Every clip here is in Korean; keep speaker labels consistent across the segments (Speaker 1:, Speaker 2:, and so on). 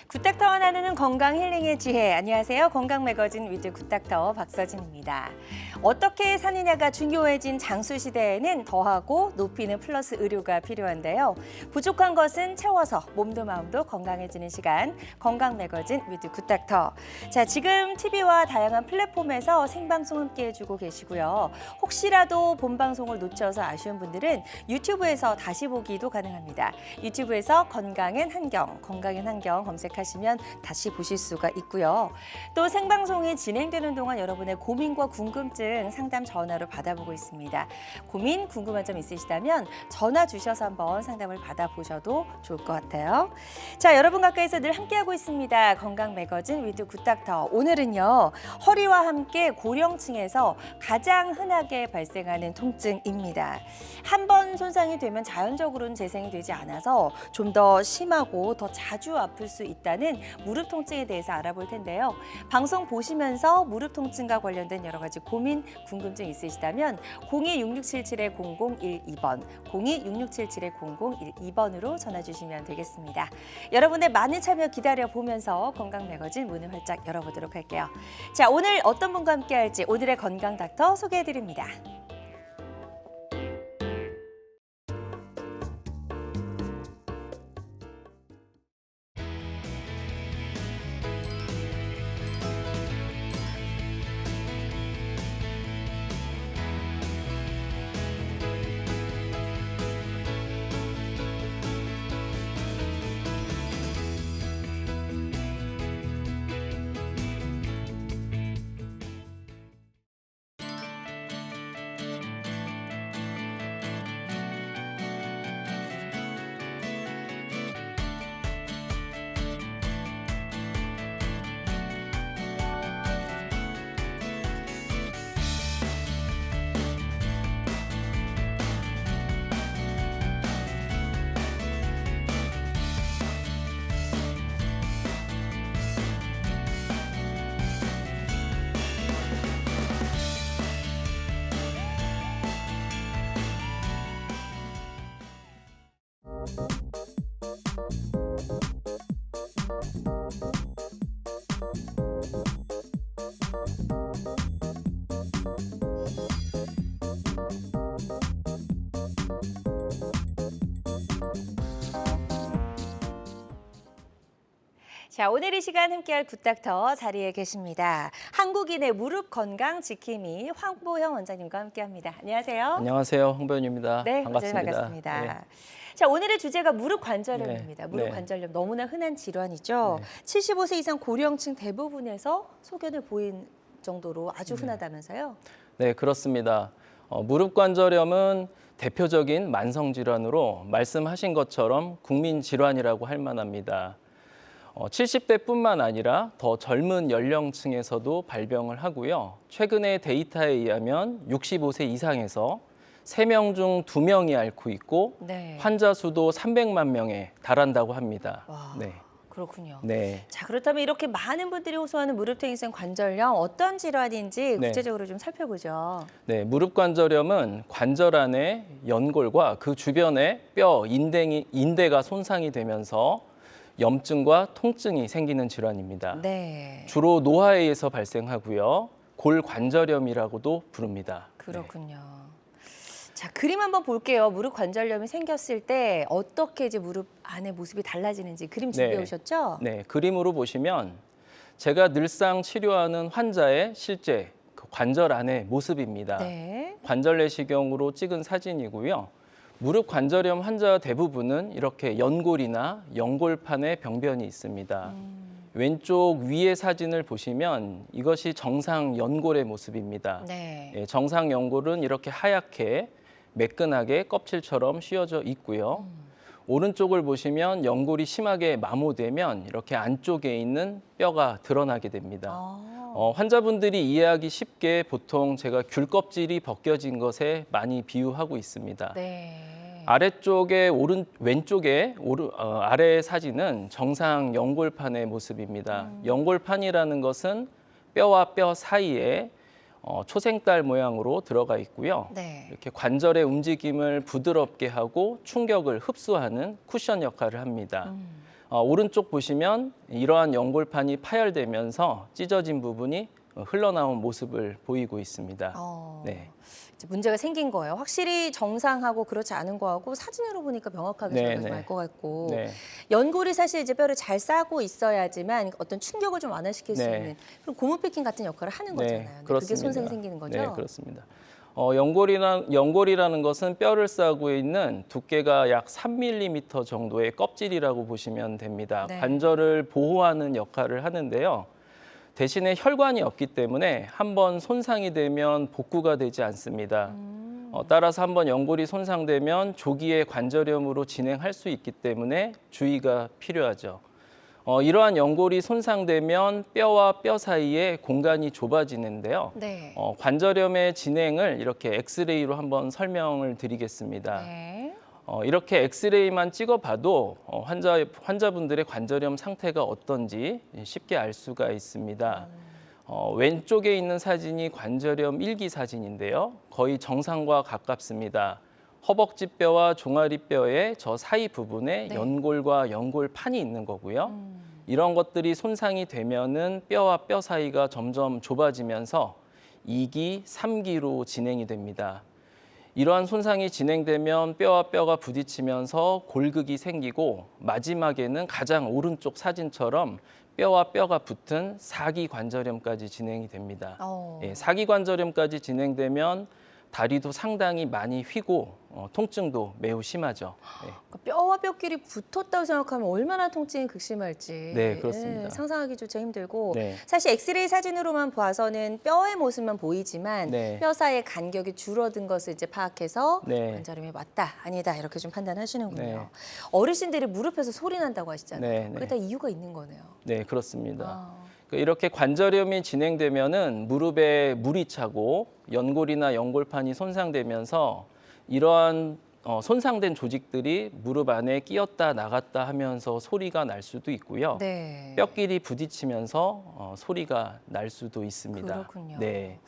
Speaker 1: 굿닥터와 나누는 건강 힐링의 지혜. 안녕하세요. 건강 매거진 위드 굿닥터 박서진입니다. 어떻게 사느냐가 중요해진 장수 시대에는 더하고 높이는 플러스 의료가 필요한데요. 부족한 것은 채워서 몸도 마음도 건강해지는 시간. 건강 매거진 위드 굿닥터. 자, 지금 TV와 다양한 플랫폼에서 생방송 함께 해주고 계시고요. 혹시라도 본 방송을 놓쳐서 아쉬운 분들은 유튜브에서 다시 보기도 가능합니다. 유튜브에서 건강엔 한경, 건강엔 한경 검색하시면 다시 보실 수가 있고요. 또 생방송이 진행되는 동안 여러분의 고민과 궁금증 상담 전화로 받아보고 있습니다. 고민, 궁금한 점 있으시다면 전화 주셔서 한번 상담을 받아보셔도 좋을 것 같아요. 자, 여러분 가까이서 늘 함께하고 있습니다. 건강 매거진 위드 굿닥터. 오늘은요, 허리와 함께 고령층에서 가장 흔하게 발생하는 통증입니다. 한 번 손상이 되면 자연적으로는 재생이 되지 않아서 좀 더 심하고 더 자주 아플 수 있다는 무릎 통증에 대해서 알아볼 텐데요. 방송 보시면서 무릎 통증과 관련된 여러 가지 고민, 궁금증 있으시다면 02-6677-0012번, 02-6677-0012번으로 전화 주시면 되겠습니다. 여러분의 많은 참여 기다려보면서 건강 매거진 문을 활짝 열어보도록 할게요. 자, 오늘 어떤 분과 함께 할지 오늘의 건강 닥터 소개해드립니다. 자, 오늘 이 시간 함께할 굿닥터 자리에 계십니다. 한국인의 무릎 건강 지킴이 황보형 원장님과 함께합니다. 안녕하세요.
Speaker 2: 안녕하세요. 홍보현입니다.
Speaker 1: 네,
Speaker 2: 반갑습니다.
Speaker 1: 반갑습니다.
Speaker 2: 네.
Speaker 1: 자, 오늘의 주제가 무릎 관절염입니다.
Speaker 2: 네.
Speaker 1: 무릎
Speaker 2: 네.
Speaker 1: 관절염 너무나 흔한 질환이죠.
Speaker 2: 네.
Speaker 1: 75세 이상 고령층 대부분에서 소견을 보인 정도로 아주 흔하다면서요?
Speaker 2: 네, 그렇습니다. 무릎 관절염은 대표적인 만성 질환으로 말씀하신 것처럼 국민 질환이라고 할 만합니다. 70대뿐만 아니라 더 젊은 연령층에서도 발병을 하고요. 최근의 데이터에 의하면 65세 이상에서 3명 중 2명이 앓고 있고
Speaker 1: 네.
Speaker 2: 환자 수도 300만 명에 달한다고 합니다.
Speaker 1: 와,
Speaker 2: 네.
Speaker 1: 그렇군요.
Speaker 2: 네.
Speaker 1: 자, 그렇다면 이렇게 많은 분들이 호소하는 무릎퇴행성 관절염 어떤 질환인지
Speaker 2: 네.
Speaker 1: 구체적으로 좀 살펴보죠.
Speaker 2: 네, 무릎 관절염은 관절 안에 연골과 그 주변에 뼈, 인대가 손상이 되면서 염증과 통증이 생기는 질환입니다.
Speaker 1: 네.
Speaker 2: 주로 노화에 의해서 발생하고요. 골관절염이라고도 부릅니다.
Speaker 1: 그렇군요. 자, 그림 한번 볼게요. 무릎 관절염이 생겼을 때 어떻게 이제 무릎 안의 모습이 달라지는지 그림 준비해 오셨죠?
Speaker 2: 네, 그림으로 보시면 제가 늘상 치료하는 환자의 실제 그 관절 안의 모습입니다.
Speaker 1: 네.
Speaker 2: 관절 내시경으로 찍은 사진이고요. 무릎 관절염 환자 대부분은 이렇게 연골이나 연골판에 병변이 있습니다. 왼쪽 위의 사진을 보시면 이것이 정상 연골의 모습입니다.
Speaker 1: 네.
Speaker 2: 예, 정상 연골은 이렇게 하얗게 매끈하게 껍질처럼 휘어져 있고요. 오른쪽을 보시면 연골이 심하게 마모되면 이렇게 안쪽에 있는 뼈가 드러나게 됩니다. 환자분들이 이해하기 쉽게 보통 제가 귤껍질이 벗겨진 것에 많이 비유하고 있습니다.
Speaker 1: 네.
Speaker 2: 아래쪽에 왼쪽에 아래 사진은 정상 연골판의 모습입니다. 연골판이라는 것은 뼈와 뼈 사이에 초생달 모양으로 들어가 있고요.
Speaker 1: 네.
Speaker 2: 이렇게 관절의 움직임을 부드럽게 하고 충격을 흡수하는 쿠션 역할을 합니다. 오른쪽 보시면 이러한 연골판이 파열되면서 찢어진 부분이 흘러나온 모습을 보이고 있습니다.
Speaker 1: 네. 이제 문제가 생긴 거예요. 확실히 정상하고 그렇지 않은 거하고 사진으로 보니까 명확하게 저희가 좀 알 것 같고
Speaker 2: 네.
Speaker 1: 연골이 사실 이제 뼈를 잘 싸고 있어야지만 어떤 충격을 좀 완화시킬 수
Speaker 2: 네.
Speaker 1: 있는 그런 고무 패킹 같은 역할을 하는 거잖아요. 근데 그게
Speaker 2: 그렇습니다.
Speaker 1: 손상이 생기는 거죠?
Speaker 2: 네, 그렇습니다. 연골이라는 것은 뼈를 싸고 있는 두께가 약 3mm 정도의 껍질이라고 보시면 됩니다.
Speaker 1: 네.
Speaker 2: 관절을 보호하는 역할을 하는데요. 대신에 혈관이 없기 때문에 한번 손상이 되면 복구가 되지 않습니다. 따라서 한번 연골이 손상되면 조기에 관절염으로 진행할 수 있기 때문에 주의가 필요하죠. 이러한 연골이 손상되면 뼈와 뼈 사이에 공간이 좁아지는데요.
Speaker 1: 네.
Speaker 2: 관절염의 진행을 이렇게 엑스레이로 한번 설명을 드리겠습니다.
Speaker 1: 네.
Speaker 2: 이렇게 엑스레이만 찍어봐도 환자분들의 관절염 상태가 어떤지 쉽게 알 수가 있습니다. 왼쪽에 있는 사진이 관절염 1기 사진인데요. 거의 정상과 가깝습니다. 허벅지뼈와 종아리뼈의 저 사이 부분에
Speaker 1: 네.
Speaker 2: 연골과 연골판이 있는 거고요. 이런 것들이 손상이 되면은 뼈와 뼈 사이가 점점 좁아지면서 2기, 3기로 진행이 됩니다. 이러한 손상이 진행되면 뼈와 뼈가 부딪히면서 골극이 생기고 마지막에는 가장 오른쪽 사진처럼 뼈와 뼈가 붙은 4기 관절염까지 진행이 됩니다. 4기 관절염까지 진행되면 다리도 상당히 많이 휘고 통증도 매우 심하죠.
Speaker 1: 그러니까 뼈와 뼈끼리 붙었다고 생각하면 얼마나 통증이 극심할지
Speaker 2: 네, 그렇습니다.
Speaker 1: 상상하기조차 힘들고
Speaker 2: 네.
Speaker 1: 사실 엑스레이 사진으로만 봐서는 뼈의 모습만 보이지만
Speaker 2: 네.
Speaker 1: 뼈 사이의 간격이 줄어든 것을 이제 파악해서
Speaker 2: 네.
Speaker 1: 관절염이 맞다 아니다 이렇게 좀 판단하시는군요.
Speaker 2: 네.
Speaker 1: 어르신들이 무릎에서 소리 난다고 하시잖아요.
Speaker 2: 네, 네.
Speaker 1: 그게 다 이유가 있는 거네요.
Speaker 2: 네, 그렇습니다.
Speaker 1: 아.
Speaker 2: 이렇게 관절염이 진행되면은 무릎에 물이 차고 연골이나 연골판이 손상되면서 이러한 손상된 조직들이 무릎 안에 끼었다 나갔다 하면서 소리가 날 수도 있고요.
Speaker 1: 네.
Speaker 2: 뼈끼리 부딪히면서 소리가 날 수도 있습니다.
Speaker 1: 그렇군요.
Speaker 2: 네.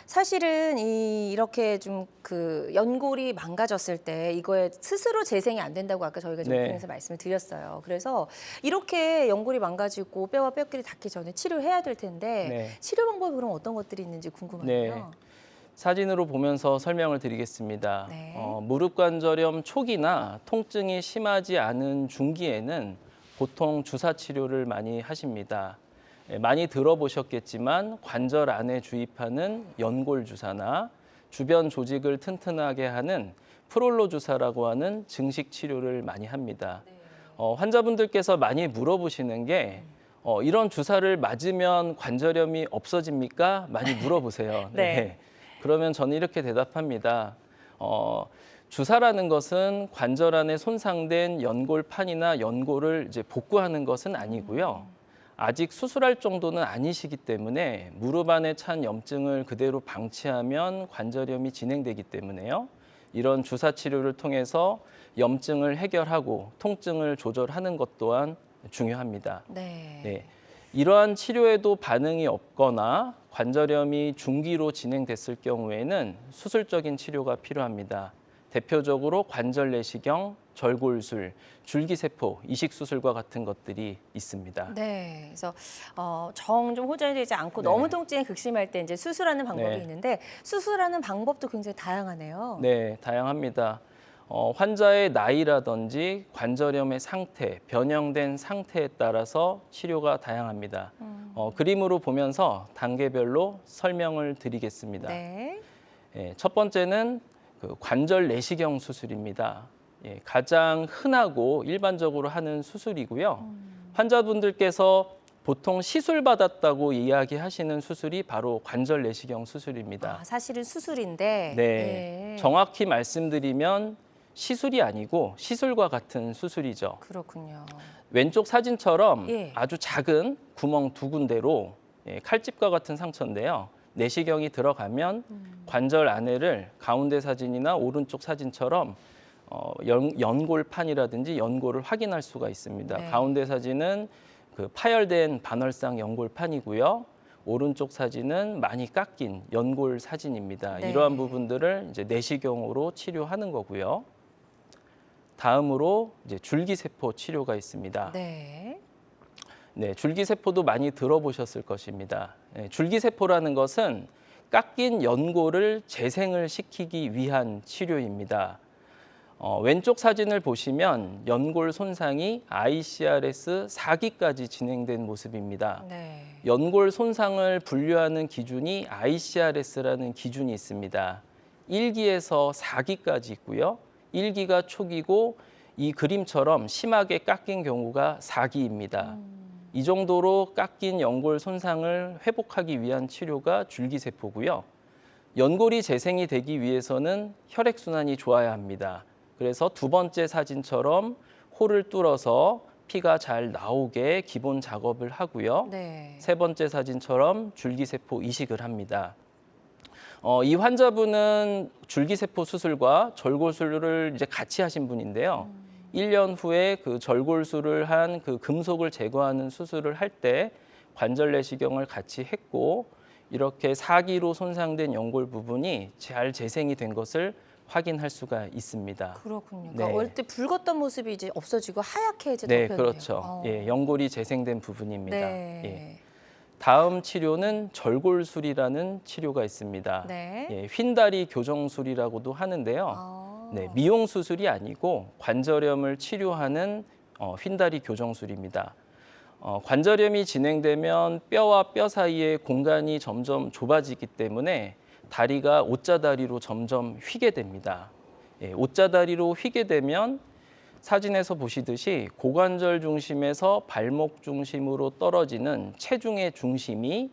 Speaker 1: 사실은 이렇게 좀 그 연골이 망가졌을 때 이거에 스스로 재생이 안 된다고 아까 저희가 좀
Speaker 2: 네.
Speaker 1: 오프닝에서 말씀을 드렸어요. 그래서 이렇게 연골이 망가지고 뼈와 뼈끼리 닿기 전에 치료해야 될 텐데
Speaker 2: 네.
Speaker 1: 치료 방법이 그럼 어떤 것들이 있는지 궁금하네요.
Speaker 2: 네. 사진으로 보면서 설명을 드리겠습니다.
Speaker 1: 네.
Speaker 2: 무릎 관절염 초기나 통증이 심하지 않은 중기에는 보통 주사 치료를 많이 하십니다. 많이 들어보셨겠지만 관절 안에 주입하는 연골 주사나 주변 조직을 튼튼하게 하는 프롤로 주사라고 하는 증식 치료를 많이 합니다. 환자분들께서 많이 물어보시는 게 이런 주사를 맞으면 관절염이 없어집니까? 많이 물어보세요.
Speaker 1: 네.
Speaker 2: 그러면 저는 이렇게 대답합니다. 주사라는 것은 관절 안에 손상된 연골판이나 연골을 이제 복구하는 것은 아니고요. 아직 수술할 정도는 아니시기 때문에 무릎 안에 찬 염증을 그대로 방치하면 관절염이 진행되기 때문에요. 이런 주사 치료를 통해서 염증을 해결하고 통증을 조절하는 것 또한 중요합니다.
Speaker 1: 네.
Speaker 2: 이러한 치료에도 반응이 없거나 관절염이 중기로 진행됐을 경우에는 수술적인 치료가 필요합니다. 대표적으로 관절 내시경, 절골술, 줄기세포, 이식수술과 같은 것들이 있습니다.
Speaker 1: 네, 그래서 정 좀 호전되지 않고
Speaker 2: 네.
Speaker 1: 너무 통증이 극심할 때 이제 수술하는 방법이
Speaker 2: 네.
Speaker 1: 있는데 수술하는 방법도 굉장히 다양하네요.
Speaker 2: 네, 다양합니다. 환자의 나이라든지 관절염의 상태, 변형된 상태에 따라서 치료가 다양합니다. 그림으로 보면서 단계별로 설명을 드리겠습니다.
Speaker 1: 네.
Speaker 2: 첫 번째는 그 관절 내시경 수술입니다. 가장 흔하고 일반적으로 하는 수술이고요. 환자분들께서 보통 시술 받았다고 이야기하시는 수술이 바로 관절 내시경 수술입니다.
Speaker 1: 사실은 수술인데.
Speaker 2: 네, 정확히 말씀드리면 시술이 아니고 시술과 같은 수술이죠.
Speaker 1: 그렇군요.
Speaker 2: 왼쪽 사진처럼
Speaker 1: 예.
Speaker 2: 아주 작은 구멍 두 군데로 칼집과 같은 상처인데요. 내시경이 들어가면 관절 안에를 가운데 사진이나 오른쪽 사진처럼 연골판이라든지 연골을 확인할 수가 있습니다.
Speaker 1: 네.
Speaker 2: 가운데 사진은 그 파열된 반월상 연골판이고요. 오른쪽 사진은 많이 깎인 연골 사진입니다.
Speaker 1: 네.
Speaker 2: 이러한 부분들을 이제 내시경으로 치료하는 거고요. 다음으로 이제 줄기세포 치료가 있습니다.
Speaker 1: 네.
Speaker 2: 네, 줄기세포도 많이 들어보셨을 것입니다. 네, 줄기세포라는 것은 깎인 연골을 재생을 시키기 위한 치료입니다. 왼쪽 사진을 보시면 연골 손상이 ICRS 4기까지 진행된 모습입니다.
Speaker 1: 네.
Speaker 2: 연골 손상을 분류하는 기준이 ICRS라는 기준이 있습니다. 1기에서 4기까지 있고요. 1기가 초기고 이 그림처럼 심하게 깎인 경우가 4기입니다. 이 정도로 깎인 연골 손상을 회복하기 위한 치료가 줄기세포고요. 연골이 재생이 되기 위해서는 혈액순환이 좋아야 합니다. 그래서 두 번째 사진처럼 홀을 뚫어서 피가 잘 나오게 기본 작업을 하고요.
Speaker 1: 네.
Speaker 2: 세 번째 사진처럼 줄기세포 이식을 합니다. 이 환자분은 줄기세포 수술과 절골술을 이제 같이 하신 분인데요. 1년 후에 그 절골술을 한 그 금속을 제거하는 수술을 할 때 관절 내시경을 같이 했고 이렇게 4기로 손상된 연골 부분이 잘 재생이 된 것을 확인할 수가 있습니다.
Speaker 1: 그렇군요.
Speaker 2: 네.
Speaker 1: 그러니까 어릴 때 붉었던 모습이 이제 없어지고 하얗게 이제
Speaker 2: 네,
Speaker 1: 덮였네요.
Speaker 2: 그렇죠. 예, 연골이 재생된 부분입니다.
Speaker 1: 네.
Speaker 2: 예. 다음 치료는 절골술이라는 치료가 있습니다.
Speaker 1: 네.
Speaker 2: 예, 휜다리 교정술이라고도 하는데요.
Speaker 1: 아.
Speaker 2: 네, 미용 수술이 아니고 관절염을 치료하는 휜다리 교정술입니다. 관절염이 진행되면 뼈와 뼈 사이의 공간이 점점 좁아지기 때문에 다리가 옷자다리로 점점 휘게 됩니다. 예, 옷자다리로 휘게 되면 사진에서 보시듯이 고관절 중심에서 발목 중심으로 떨어지는 체중의 중심이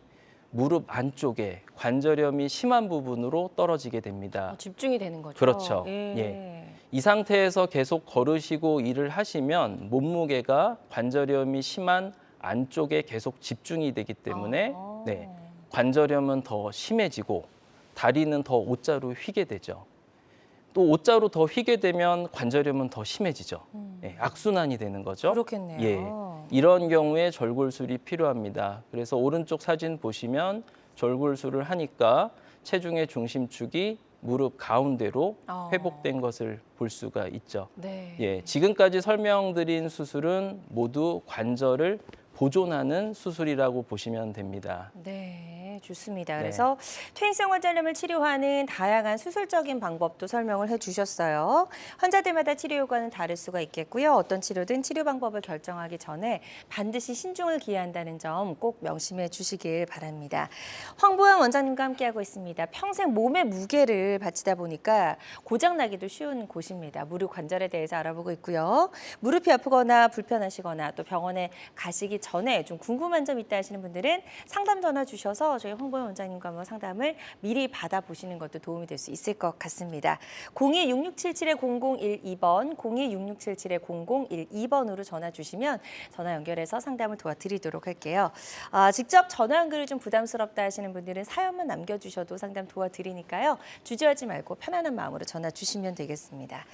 Speaker 2: 무릎 안쪽에 관절염이 심한 부분으로 떨어지게 됩니다.
Speaker 1: 집중이 되는 거죠.
Speaker 2: 그렇죠.
Speaker 1: 예.
Speaker 2: 이 상태에서 계속 걸으시고 일을 하시면 몸무게가 관절염이 심한 안쪽에 계속 집중이 되기 때문에
Speaker 1: 아.
Speaker 2: 네, 관절염은 더 심해지고 다리는 더 옷자로 휘게 되죠. 또 옷자로 더 휘게 되면 관절염은 더 심해지죠. 예, 악순환이 되는 거죠.
Speaker 1: 그렇겠네요.
Speaker 2: 예, 이런 경우에 절골술이 필요합니다. 그래서 오른쪽 사진 보시면 절골술을 하니까 체중의 중심축이 무릎 가운데로 회복된 것을 볼 수가 있죠.
Speaker 1: 네.
Speaker 2: 예, 지금까지 설명드린 수술은 모두 관절을 보존하는 수술이라고 보시면 됩니다.
Speaker 1: 네, 좋습니다.
Speaker 2: 네.
Speaker 1: 그래서 퇴행성 관절염을 치료하는 다양한 수술적인 방법도 설명을 해주셨어요. 환자들마다 치료 효과는 다를 수가 있겠고요. 어떤 치료든 치료 방법을 결정하기 전에 반드시 신중을 기한다는 점 꼭 명심해 주시길 바랍니다. 황보영 원장님과 함께하고 있습니다. 평생 몸의 무게를 바치다 보니까 고장나기도 쉬운 곳입니다. 무릎 관절에 대해서 알아보고 있고요. 무릎이 아프거나 불편하시거나 또 병원에 가시기 전에 좀 궁금한 점 있다 하시는 분들은 상담 전화 주셔서 저희 황보영 원장님과 한번 상담을 미리 받아보시는 것도 도움이 될 수 있을 것 같습니다. 02-6677-0012번, 02-6677-0012번으로 전화 주시면 전화 연결해서 상담을 도와드리도록 할게요. 직접 전화 연결이 좀 부담스럽다 하시는 분들은 사연만 남겨주셔도 상담 도와드리니까요. 주저하지 말고 편안한 마음으로 전화 주시면 되겠습니다.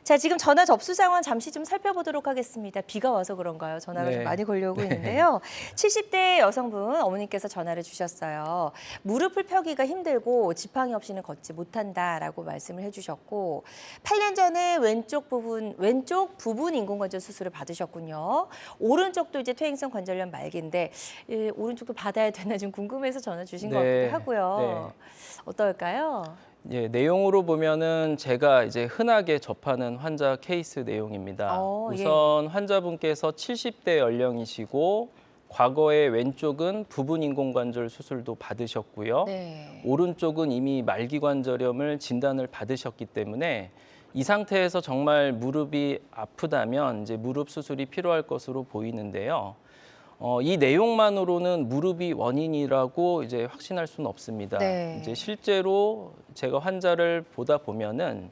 Speaker 1: 자, 지금 전화 접수 상황 잠시 좀 살펴보도록 하겠습니다. 비가 와서 그런가요? 전화가
Speaker 2: 네.
Speaker 1: 좀 많이 걸려오고 있는데요. 70대 여성분 어머니께서 전화를 주셨어요. 무릎을 펴기가 힘들고 지팡이 없이는 걷지 못한다라고 말씀을 해주셨고 8년 전에 왼쪽 부분 인공관절 수술을 받으셨군요. 오른쪽도 이제 퇴행성 관절염 말기인데 오른쪽도 받아야 되나 좀 궁금해서 전화 주신 것
Speaker 2: 네.
Speaker 1: 같기도 하고요. 어떨까요?
Speaker 2: 예, 내용으로 보면은 제가 이제 흔하게 접하는 환자 케이스 내용입니다. 우선 환자분께서 70대 연령이시고 과거에 왼쪽은 부분 인공관절 수술도 받으셨고요.
Speaker 1: 네.
Speaker 2: 오른쪽은 이미 말기관절염을 진단을 받으셨기 때문에 이 상태에서 정말 무릎이 아프다면 이제 무릎 수술이 필요할 것으로 보이는데요. 이 내용만으로는 무릎이 원인이라고 이제 확신할 수는 없습니다.
Speaker 1: 네.
Speaker 2: 이제 실제로 제가 환자를 보다 보면은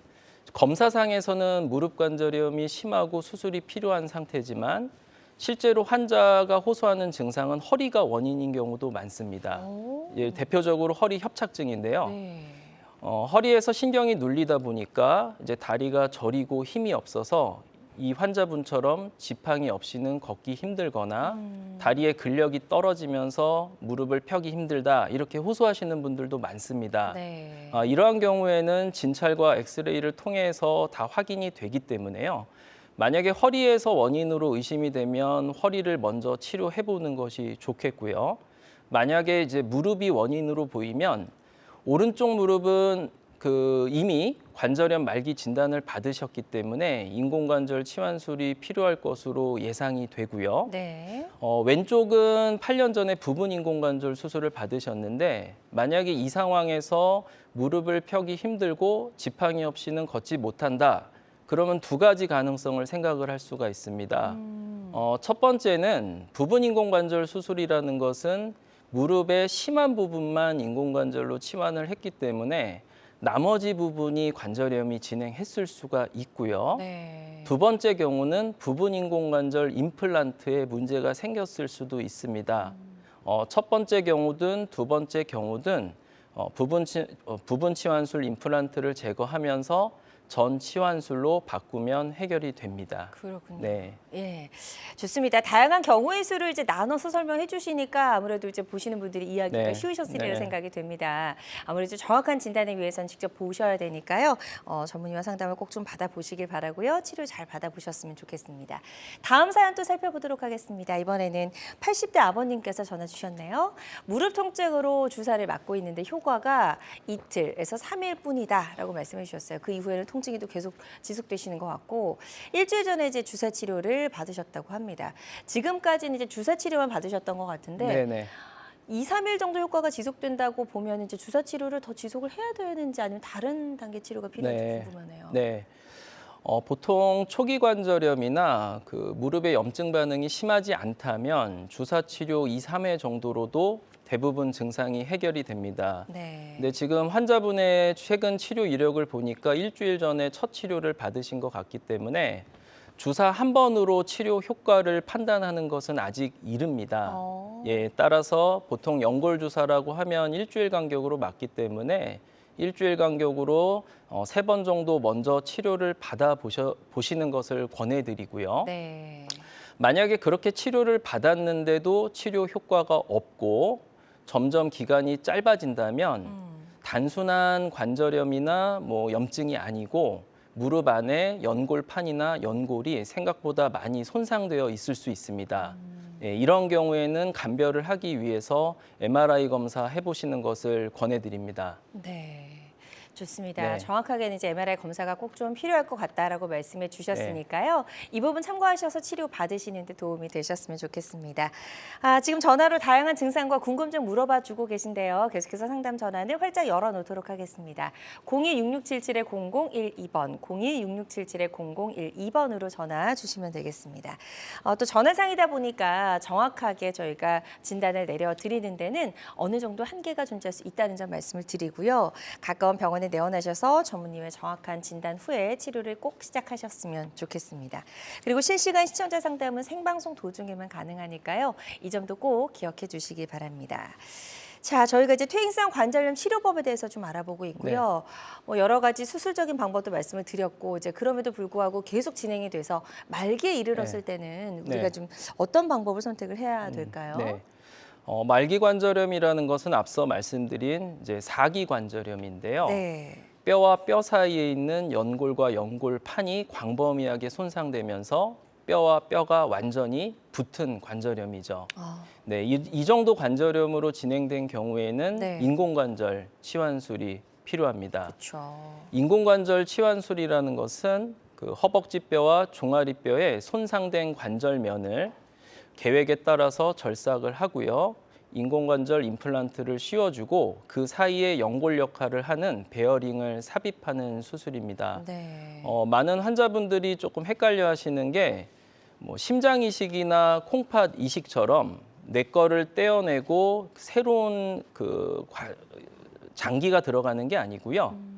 Speaker 2: 검사상에서는 무릎 관절염이 심하고 수술이 필요한 상태지만 실제로 환자가 호소하는 증상은 허리가 원인인 경우도 많습니다. 예, 대표적으로 허리 협착증인데요.
Speaker 1: 네.
Speaker 2: 허리에서 신경이 눌리다 보니까 이제 다리가 저리고 힘이 없어서 이 환자분처럼 지팡이 없이는 걷기 힘들거나 다리의 근력이 떨어지면서 무릎을 펴기 힘들다 이렇게 호소하시는 분들도 많습니다.
Speaker 1: 네.
Speaker 2: 이러한 경우에는 진찰과 엑스레이를 통해서 다 확인이 되기 때문에요. 만약에 허리에서 원인으로 의심이 되면 허리를 먼저 치료해 보는 것이 좋겠고요. 만약에 이제 무릎이 원인으로 보이면 오른쪽 무릎은 이미 관절염 말기 진단을 받으셨기 때문에 인공관절 치환술이 필요할 것으로 예상이 되고요.
Speaker 1: 네.
Speaker 2: 왼쪽은 8년 전에 부분 인공관절 수술을 받으셨는데 만약에 이 상황에서 무릎을 펴기 힘들고 지팡이 없이는 걷지 못한다. 그러면 두 가지 가능성을 생각을 할 수가 있습니다. 첫 번째는 부분 인공관절 수술이라는 것은 무릎의 심한 부분만 인공관절로 치환을 했기 때문에 나머지 부분이 관절염이 진행했을 수가 있고요.
Speaker 1: 네.
Speaker 2: 두 번째 경우는 부분 인공관절 임플란트에 문제가 생겼을 수도 있습니다. 첫 번째 경우든 두 번째 경우든 부분 치환술 임플란트를 제거하면서 전 치환술로 바꾸면 해결이 됩니다.
Speaker 1: 그렇군요.
Speaker 2: 네.
Speaker 1: 예, 좋습니다. 다양한 경우의 수를 이제 나눠서 설명해 주시니까 아무래도 이제 보시는 분들이 이해하기가
Speaker 2: 네.
Speaker 1: 쉬우셨으리라
Speaker 2: 네.
Speaker 1: 생각이 됩니다. 아무래도 정확한 진단을 위해서는 직접 보셔야 되니까요. 전문의와 상담을 꼭 좀 받아보시길 바라고요. 치료 잘 받아보셨으면 좋겠습니다. 다음 사연 또 살펴보도록 하겠습니다. 이번에는 80대 아버님께서 전화 주셨네요. 무릎 통증으로 주사를 맞고 있는데 효과가 이틀에서 3일뿐이다라고 말씀해 주셨어요. 그 이후에는 통증이 또 계속 지속되시는 것 같고 일주일 전에 이제 주사 치료를 받으셨다고 합니다. 지금까지는 이제 주사 치료만 받으셨던 것 같은데
Speaker 2: 네네.
Speaker 1: 2, 3일 정도 효과가 지속된다고 보면 이제 주사 치료를 더 지속을 해야 되는지 아니면 다른 단계 치료가 필요한지
Speaker 2: 네.
Speaker 1: 궁금하네요.
Speaker 2: 네. 보통 초기 관절염이나 무릎의 염증 반응이 심하지 않다면 주사 치료 2, 3회 정도로도 대부분 증상이 해결이 됩니다.
Speaker 1: 네.
Speaker 2: 근데 지금 환자분의 최근 치료 이력을 보니까 일주일 전에 첫 치료를 받으신 것 같기 때문에 주사 한 번으로 치료 효과를 판단하는 것은 아직 이릅니다. 예, 따라서 보통 연골 주사라고 하면 일주일 간격으로 맞기 때문에 일주일 간격으로 3번 정도 먼저 치료를 보시는 것을 권해드리고요.
Speaker 1: 네.
Speaker 2: 만약에 그렇게 치료를 받았는데도 치료 효과가 없고 점점 기간이 짧아진다면 단순한 관절염이나 염증이 아니고 무릎 안에 연골판이나 연골이 생각보다 많이 손상되어 있을 수 있습니다. 예, 이런 경우에는 감별을 하기 위해서 MRI 검사 해보시는 것을 권해드립니다.
Speaker 1: 네. 좋습니다.
Speaker 2: 네.
Speaker 1: 정확하게는 이제 MRI 검사가 꼭 좀 필요할 것 같다라고 말씀해 주셨으니까요. 이 부분 참고하셔서 치료 받으시는 데 도움이 되셨으면 좋겠습니다. 지금 전화로 다양한 증상과 궁금증 물어봐 주고 계신데요. 계속해서 상담 전화는 활짝 열어놓도록 하겠습니다. 02-6677-0012번, 02-6677-0012번으로 전화 주시면 되겠습니다. 또 전화상이다 보니까 정확하게 저희가 진단을 내려드리는 데는 어느 정도 한계가 존재할 수 있다는 점 말씀을 드리고요. 가까운 병원에 내원하셔서 전문의의 정확한 진단 후에 치료를 꼭 시작하셨으면 좋겠습니다. 그리고 실시간 시청자 상담은 생방송 도중에만 가능하니까요. 이 점도 꼭 기억해 주시기 바랍니다. 자, 저희가 이제 퇴행성 관절염 치료법에 대해서 좀 알아보고 있고요. 여러 가지 수술적인 방법도 말씀을 드렸고 이제 그럼에도 불구하고 계속 진행이 돼서 말기에 이르렀을 때는 우리가 좀 어떤 방법을 선택을 해야 될까요?
Speaker 2: 네. 말기 관절염이라는 것은 앞서 말씀드린 이제 사기 관절염인데요.
Speaker 1: 네.
Speaker 2: 뼈와 뼈 사이에 있는 연골과 연골판이 광범위하게 손상되면서 뼈와 뼈가 완전히 붙은 관절염이죠. 네, 이 정도 관절염으로 진행된 경우에는
Speaker 1: 네.
Speaker 2: 인공관절 치환술이 필요합니다.
Speaker 1: 그렇죠.
Speaker 2: 인공관절 치환술이라는 것은 허벅지뼈와 종아리뼈의 손상된 관절면을 계획에 따라서 절삭을 하고요. 인공관절 임플란트를 씌워주고 그 사이에 연골 역할을 하는 베어링을 삽입하는 수술입니다.
Speaker 1: 네.
Speaker 2: 많은 환자분들이 조금 헷갈려 하시는 게 심장 이식이나 콩팥 이식처럼 내 거를 떼어내고 새로운 장기가 들어가는 게 아니고요.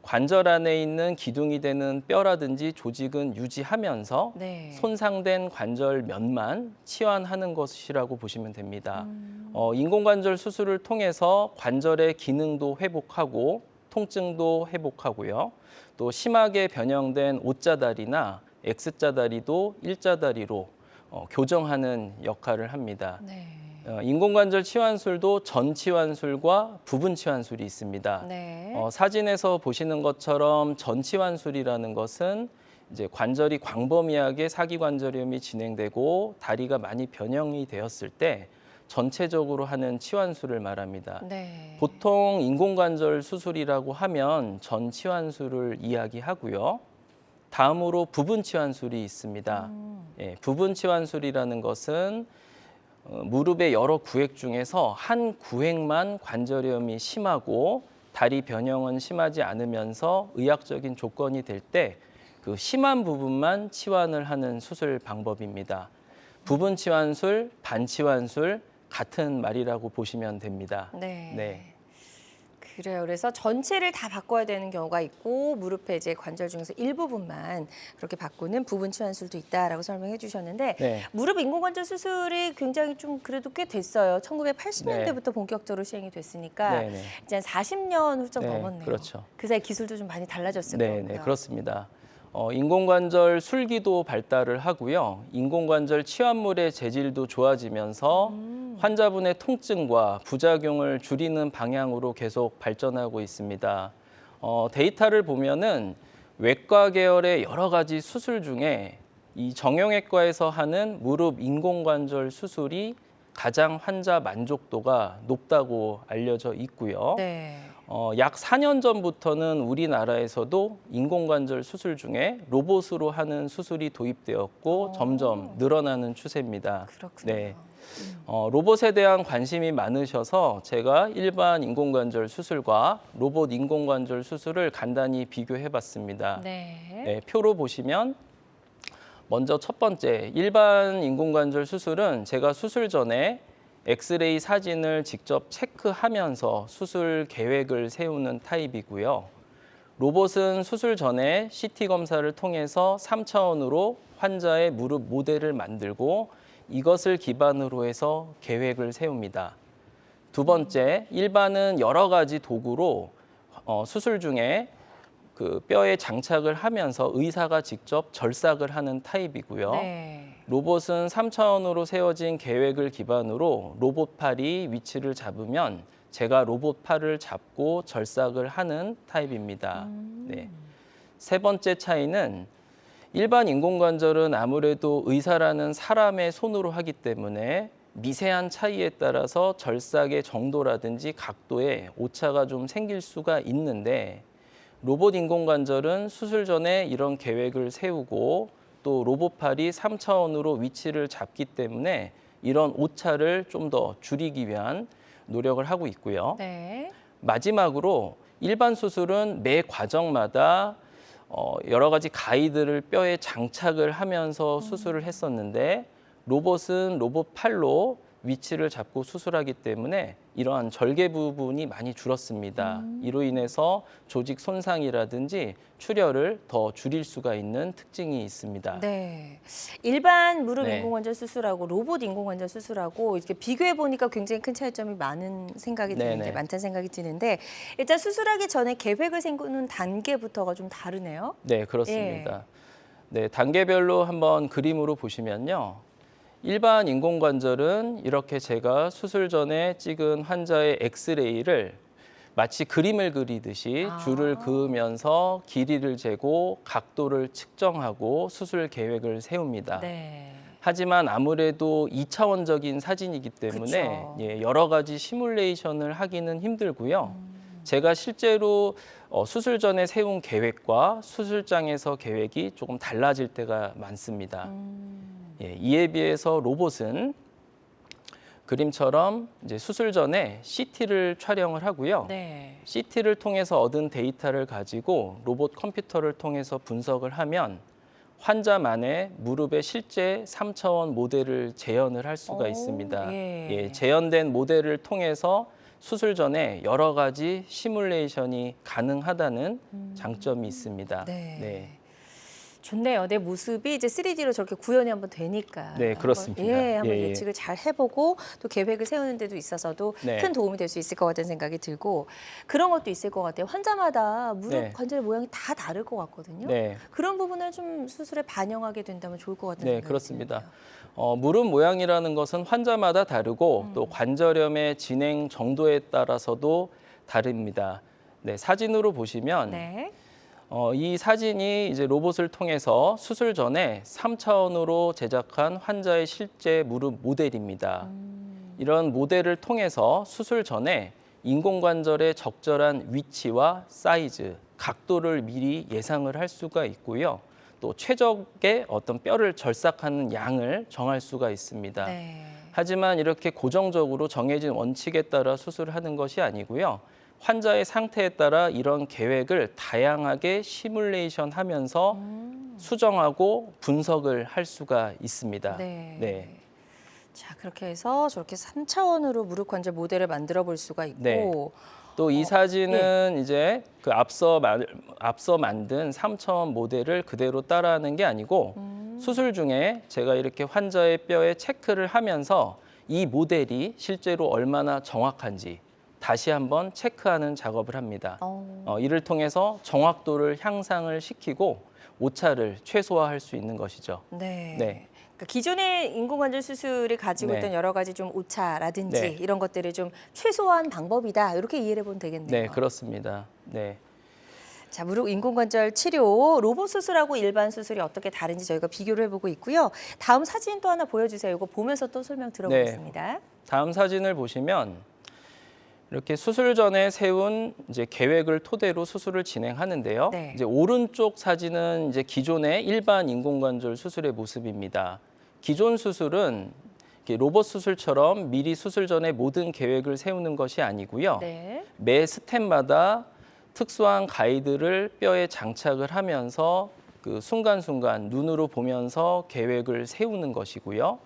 Speaker 2: 관절 안에 있는 기둥이 되는 뼈라든지 조직은 유지하면서
Speaker 1: 네.
Speaker 2: 손상된 관절면만 치환하는 것이라고 보시면 됩니다. 인공관절 수술을 통해서 관절의 기능도 회복하고 통증도 회복하고요. 또 심하게 변형된 옷자다리나 X자 다리도 일자 다리로 교정하는 역할을 합니다.
Speaker 1: 네.
Speaker 2: 인공관절 치환술도 전치환술과 부분치환술이 있습니다.
Speaker 1: 네.
Speaker 2: 사진에서 보시는 것처럼 전치환술이라는 것은 이제 관절이 광범위하게 사기관절염이 진행되고 다리가 많이 변형이 되었을 때 전체적으로 하는 치환술을 말합니다.
Speaker 1: 네.
Speaker 2: 보통 인공관절 수술이라고 하면 전치환술을 이야기하고요. 다음으로 부분치환술이 있습니다. 부분치환술이라는 것은 무릎의 여러 구획 중에서 한 구획만 관절염이 심하고 다리 변형은 심하지 않으면서 의학적인 조건이 될 때 그 심한 부분만 치환을 하는 수술 방법입니다. 부분치환술, 반치환술 같은 말이라고 보시면 됩니다.
Speaker 1: 네.
Speaker 2: 네.
Speaker 1: 그래요. 그래서 전체를 다 바꿔야 되는 경우가 있고 무릎 폐제 관절 중에서 일부분만 그렇게 바꾸는 부분 치환술도 있다라고 설명해 주셨는데
Speaker 2: 네.
Speaker 1: 무릎 인공관절 수술이 굉장히 좀 그래도 꽤 됐어요. 1980년대부터 본격적으로 시행이 됐으니까
Speaker 2: 네, 네.
Speaker 1: 이제 한 40년 훌쩍
Speaker 2: 네,
Speaker 1: 넘었네요.
Speaker 2: 그렇죠.
Speaker 1: 그 사이 기술도 좀 많이 달라졌을
Speaker 2: 네,
Speaker 1: 거고요.
Speaker 2: 네, 그렇습니다. 인공관절 술기도 발달을 하고요. 인공관절 치환물의 재질도 좋아지면서 환자분의 통증과 부작용을 줄이는 방향으로 계속 발전하고 있습니다. 데이터를 보면은 외과 계열의 여러 가지 수술 중에 이 정형외과에서 하는 무릎 인공관절 수술이 가장 환자 만족도가 높다고 알려져 있고요.
Speaker 1: 네.
Speaker 2: 약 4년 전부터는 우리나라에서도 인공관절 수술 중에 로봇으로 하는 수술이 도입되었고 점점 늘어나는 추세입니다.
Speaker 1: 그렇군요.
Speaker 2: 네. 로봇에 대한 관심이 많으셔서 제가 일반 인공관절 수술과 로봇 인공관절 수술을 간단히 비교해 봤습니다.
Speaker 1: 네.
Speaker 2: 네, 표로 보시면 먼저 첫 번째, 일반 인공관절 수술은 제가 수술 전에 엑스레이 사진을 직접 체크하면서 수술 계획을 세우는 타입이고요. 로봇은 수술 전에 CT 검사를 통해서 3차원으로 환자의 무릎 모델을 만들고 이것을 기반으로 해서 계획을 세웁니다. 두 번째, 일반은 여러 가지 도구로 수술 중에 그 뼈에 장착을 하면서 의사가 직접 절삭을 하는 타입이고요.
Speaker 1: 네.
Speaker 2: 로봇은 3차원으로 세워진 계획을 기반으로 로봇 팔이 위치를 잡으면 제가 로봇 팔을 잡고 절삭을 하는 타입입니다. 네. 세 번째 차이는 일반 인공관절은 아무래도 의사라는 사람의 손으로 하기 때문에 미세한 차이에 따라서 절삭의 정도라든지 각도에 오차가 좀 생길 수가 있는데 로봇 인공관절은 수술 전에 이런 계획을 세우고 또 로봇팔이 3차원으로 위치를 잡기 때문에 이런 오차를 좀 더 줄이기 위한 노력을 하고 있고요.
Speaker 1: 네.
Speaker 2: 마지막으로 일반 수술은 매 과정마다 여러 가지 가이드를 뼈에 장착을 하면서 수술을 했었는데 로봇은 로봇 팔로 위치를 잡고 수술하기 때문에 이러한 절개 부분이 많이 줄었습니다. 이로 인해서 조직 손상이라든지 출혈을 더 줄일 수가 있는 특징이 있습니다.
Speaker 1: 네. 일반 무릎
Speaker 2: 네.
Speaker 1: 인공관절 수술하고 로봇 인공관절 수술하고 이렇게 비교해 보니까 굉장히 큰 차이점이 많은 생각이 드는데
Speaker 2: 네네.
Speaker 1: 많다는 생각이 드는데 일단 수술하기 전에 계획을 세우는 단계부터가 좀 다르네요.
Speaker 2: 네, 그렇습니다. 네, 단계별로 한번 그림으로 보시면요. 일반 인공관절은 이렇게 제가 수술 전에 찍은 환자의 엑스레이를 마치 그림을 그리듯이 줄을 그으면서 길이를 재고 각도를 측정하고 수술 계획을 세웁니다.
Speaker 1: 네.
Speaker 2: 하지만 아무래도 2차원적인 사진이기 때문에
Speaker 1: 그쵸.
Speaker 2: 여러 가지 시뮬레이션을 하기는 힘들고요. 제가 실제로 수술 전에 세운 계획과 수술장에서 계획이 조금 달라질 때가 많습니다. 이에 비해서 로봇은 그림처럼 이제 수술 전에 CT를 촬영을 하고요.
Speaker 1: 네.
Speaker 2: CT를 통해서 얻은 데이터를 가지고 로봇 컴퓨터를 통해서 분석을 하면 환자만의 무릎의 실제 3차원 모델을 재현을 할 수가 있습니다. 재현된 모델을 통해서 수술 전에 여러 가지 시뮬레이션이 가능하다는 장점이 있습니다.
Speaker 1: 네. 좋네요. 내 모습이 이제 3D로 저렇게 구현이 한번 되니까.
Speaker 2: 네, 그렇습니다.
Speaker 1: 한번
Speaker 2: 예, 예.
Speaker 1: 예측을 잘 해보고 또 계획을 세우는 데도 있어서도
Speaker 2: 네.
Speaker 1: 큰 도움이 될 수 있을 것 같다는 생각이 들고 그런 것도 있을 것 같아요. 환자마다 무릎
Speaker 2: 네.
Speaker 1: 관절 모양이 다 다를 것 같거든요.
Speaker 2: 네.
Speaker 1: 그런 부분을 좀 수술에 반영하게 된다면 좋을 것 같다는
Speaker 2: 네,
Speaker 1: 생각이
Speaker 2: 그렇습니다.
Speaker 1: 드는데요.
Speaker 2: 무릎 모양이라는 것은 환자마다 다르고 또 관절염의 진행 정도에 따라서도 다릅니다. 네, 사진으로 보시면
Speaker 1: 네.
Speaker 2: 이 사진이 이제 로봇을 통해서 수술 전에 3차원으로 제작한 환자의 실제 무릎 모델입니다. 이런 모델을 통해서 수술 전에 인공관절의 적절한 위치와 사이즈, 각도를 미리 예상을 할 수가 있고요. 또 최적의 어떤 뼈를 절삭하는 양을 정할 수가 있습니다.
Speaker 1: 네.
Speaker 2: 하지만 이렇게 고정적으로 정해진 원칙에 따라 수술을 하는 것이 아니고요. 환자의 상태에 따라 이런 계획을 다양하게 시뮬레이션 하면서 수정하고 분석을 할 수가 있습니다.
Speaker 1: 네.
Speaker 2: 네.
Speaker 1: 자, 그렇게 해서 저렇게 3차원으로 무릎 관절 모델을 만들어 볼 수가 있고
Speaker 2: 네. 또 이 사진은 이제 그 앞서 만든 3차원 모델을 그대로 따라하는 게 아니고 수술 중에 제가 이렇게 환자의 뼈에 체크를 하면서 이 모델이 실제로 얼마나 정확한지 다시 한번 체크하는 작업을 합니다. 이를 통해서 정확도를 향상을 시키고 오차를 최소화할 수 있는 것이죠.
Speaker 1: 네.
Speaker 2: 네.
Speaker 1: 그러니까 기존의 인공관절 수술이 가지고
Speaker 2: 네.
Speaker 1: 있던 여러 가지 좀 오차라든지
Speaker 2: 네.
Speaker 1: 이런 것들을 좀 최소화한 방법이다. 이렇게 이해를 해보면 되겠네요.
Speaker 2: 네, 그렇습니다. 네.
Speaker 1: 자, 무릎 인공관절 치료, 로봇 수술하고 일반 수술이 어떻게 다른지 저희가 비교를 해보고 있고요. 다음 사진 또 하나 보여주세요. 이거 보면서 또 설명 들어보겠습니다.
Speaker 2: 다음 사진을 보시면 이렇게 수술 전에 세운 이제 계획을 토대로 수술을 진행하는데요.
Speaker 1: 네.
Speaker 2: 이제 오른쪽 사진은 이제 기존의 일반 인공관절 수술의 모습입니다. 기존 수술은 이렇게 로봇 수술처럼 미리 수술 전에 모든 계획을 세우는 것이 아니고요.
Speaker 1: 네.
Speaker 2: 매 스텝마다 특수한 가이드를 뼈에 장착을 하면서 그 순간순간 눈으로 보면서 계획을 세우는 것이고요.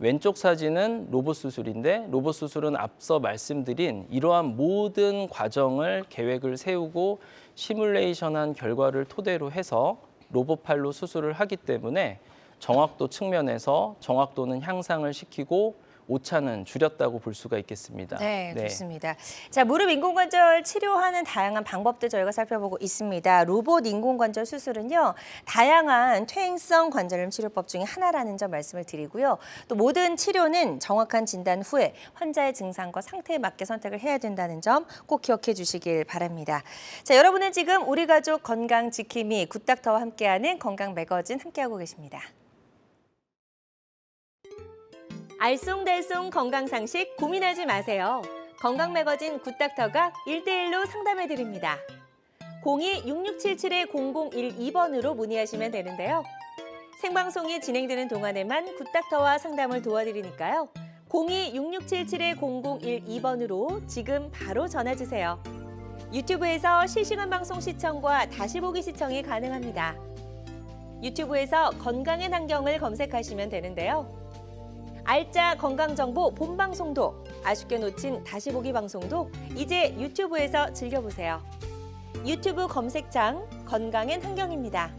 Speaker 2: 왼쪽 사진은 로봇 수술인데 로봇 수술은 앞서 말씀드린 이러한 모든 과정을 계획을 세우고 시뮬레이션한 결과를 토대로 해서 로봇팔로 수술을 하기 때문에 정확도 측면에서 정확도는 향상을 시키고 오차는 줄였다고 볼 수가 있겠습니다.
Speaker 1: 네, 좋습니다. 자, 무릎 인공관절 치료하는 다양한 방법들 저희가 살펴보고 있습니다. 로봇 인공관절 수술은요, 다양한 퇴행성 관절염 치료법 중에 하나라는 점 말씀을 드리고요. 또 모든 치료는 정확한 진단 후에 환자의 증상과 상태에 맞게 선택을 해야 된다는 점 꼭 기억해 주시길 바랍니다. 자, 여러분은 지금 우리 가족 건강 지킴이 굿닥터와 함께하는 건강 매거진 함께하고 계십니다. 알쏭달쏭 건강상식 고민하지 마세요. 건강 매거진 굿닥터가 1대1로 상담해드립니다. 02-6677-0012번으로 문의하시면 되는데요. 생방송이 진행되는 동안에만 굿닥터와 상담을 도와드리니까요. 02-6677-0012번으로 지금 바로 전화주세요. 유튜브에서 실시간 방송 시청과 다시 보기 시청이 가능합니다. 유튜브에서 건강의 환경을 검색하시면 되는데요. 알짜 건강정보 본방송도 아쉽게 놓친 다시 보기 방송도 이제 유튜브에서 즐겨보세요. 유튜브 검색창 건강엔 환경입니다.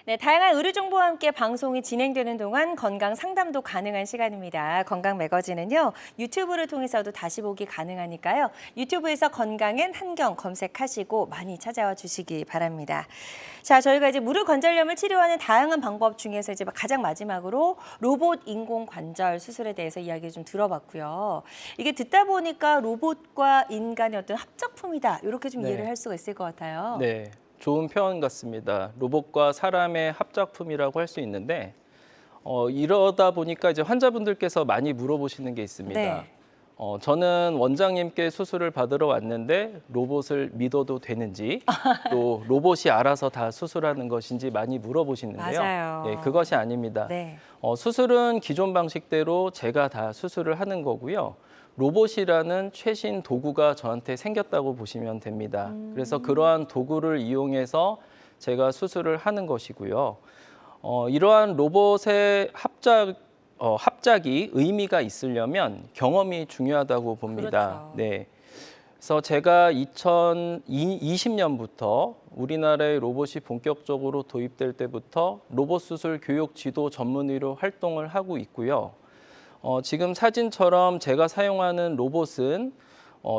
Speaker 1: 네, 다양한 의료 정보와 함께 방송이 진행되는 동안 건강 상담도 가능한 시간입니다. 건강 매거진은요, 유튜브를 통해서도 다시 보기 가능하니까요. 유튜브에서 건강엔 한경 검색하시고 많이 찾아와 주시기 바랍니다. 자, 저희가 이제 무릎 관절염을 치료하는 다양한 방법 중에서 이제 가장 마지막으로 로봇 인공 관절 수술에 대해서 이야기를 좀 들어봤고요. 이게 듣다 보니까 로봇과 인간의 어떤 합작품이다, 이렇게 좀 이해를 할 수가 있을 것 같아요.
Speaker 2: 네. 좋은 표현 같습니다. 로봇과 사람의 합작품이라고 할 수 있는데 이러다 보니까 이제 환자분들께서 많이 물어보시는 게 있습니다.
Speaker 1: 네.
Speaker 2: 저는 원장님께 수술을 받으러 왔는데 로봇을 믿어도 되는지 또 로봇이 알아서 다 수술하는 것인지 많이 물어보시는데요.
Speaker 1: 맞아요.
Speaker 2: 네, 그것이 아닙니다.
Speaker 1: 네.
Speaker 2: 수술은 기존 방식대로 제가 다 수술을 하는 거고요. 로봇이라는 최신 도구가 저한테 생겼다고 보시면 됩니다. 그래서 그러한 도구를 이용해서 제가 수술을 하는 것이고요. 이러한 로봇의 합작이 의미가 있으려면 경험이 중요하다고 봅니다.
Speaker 1: 그렇죠.
Speaker 2: 네. 그래서 제가 2020년부터 우리나라에 로봇이 본격적으로 도입될 때부터 로봇 수술 교육 지도 전문의로 활동을 하고 있고요. 지금 사진처럼 제가 사용하는 로봇은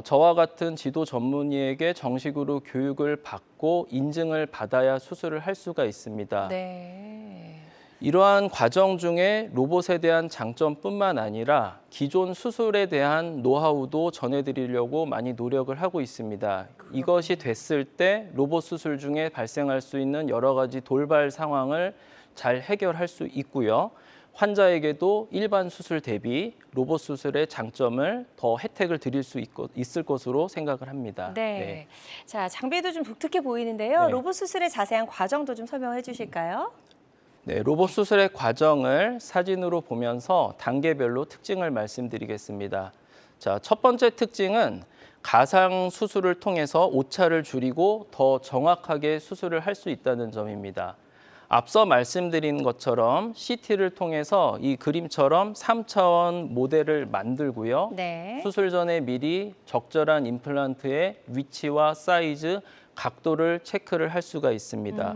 Speaker 2: 저와 같은 지도 전문의에게 정식으로 교육을 받고 인증을 받아야 수술을 할 수가 있습니다.
Speaker 1: 네.
Speaker 2: 이러한 과정 중에 로봇에 대한 장점뿐만 아니라 기존 수술에 대한 노하우도 전해드리려고 많이 노력을 하고 있습니다. 이것이 됐을 때 로봇 수술 중에 발생할 수 있는 여러 가지 돌발 상황을 잘 해결할 수 있고요. 환자에게도 일반 수술 대비 로봇 수술의 장점을 더 혜택을 드릴 수 있을 것으로 생각을 합니다.
Speaker 1: 네. 자, 장비도 좀 독특해 보이는데요.
Speaker 2: 네.
Speaker 1: 로봇 수술의 자세한 과정도 좀 설명해 주실까요?
Speaker 2: 네, 로봇 수술의 과정을 사진으로 보면서 단계별로 특징을 말씀드리겠습니다. 자, 첫 번째 특징은 가상 수술을 통해서 오차를 줄이고 더 정확하게 수술을 할 수 있다는 점입니다. 앞서 말씀드린 것처럼 CT를 통해서 이 그림처럼 3차원 모델을 만들고요.
Speaker 1: 네.
Speaker 2: 수술 전에 미리 적절한 임플란트의 위치와 사이즈, 각도를 체크를 할 수가 있습니다.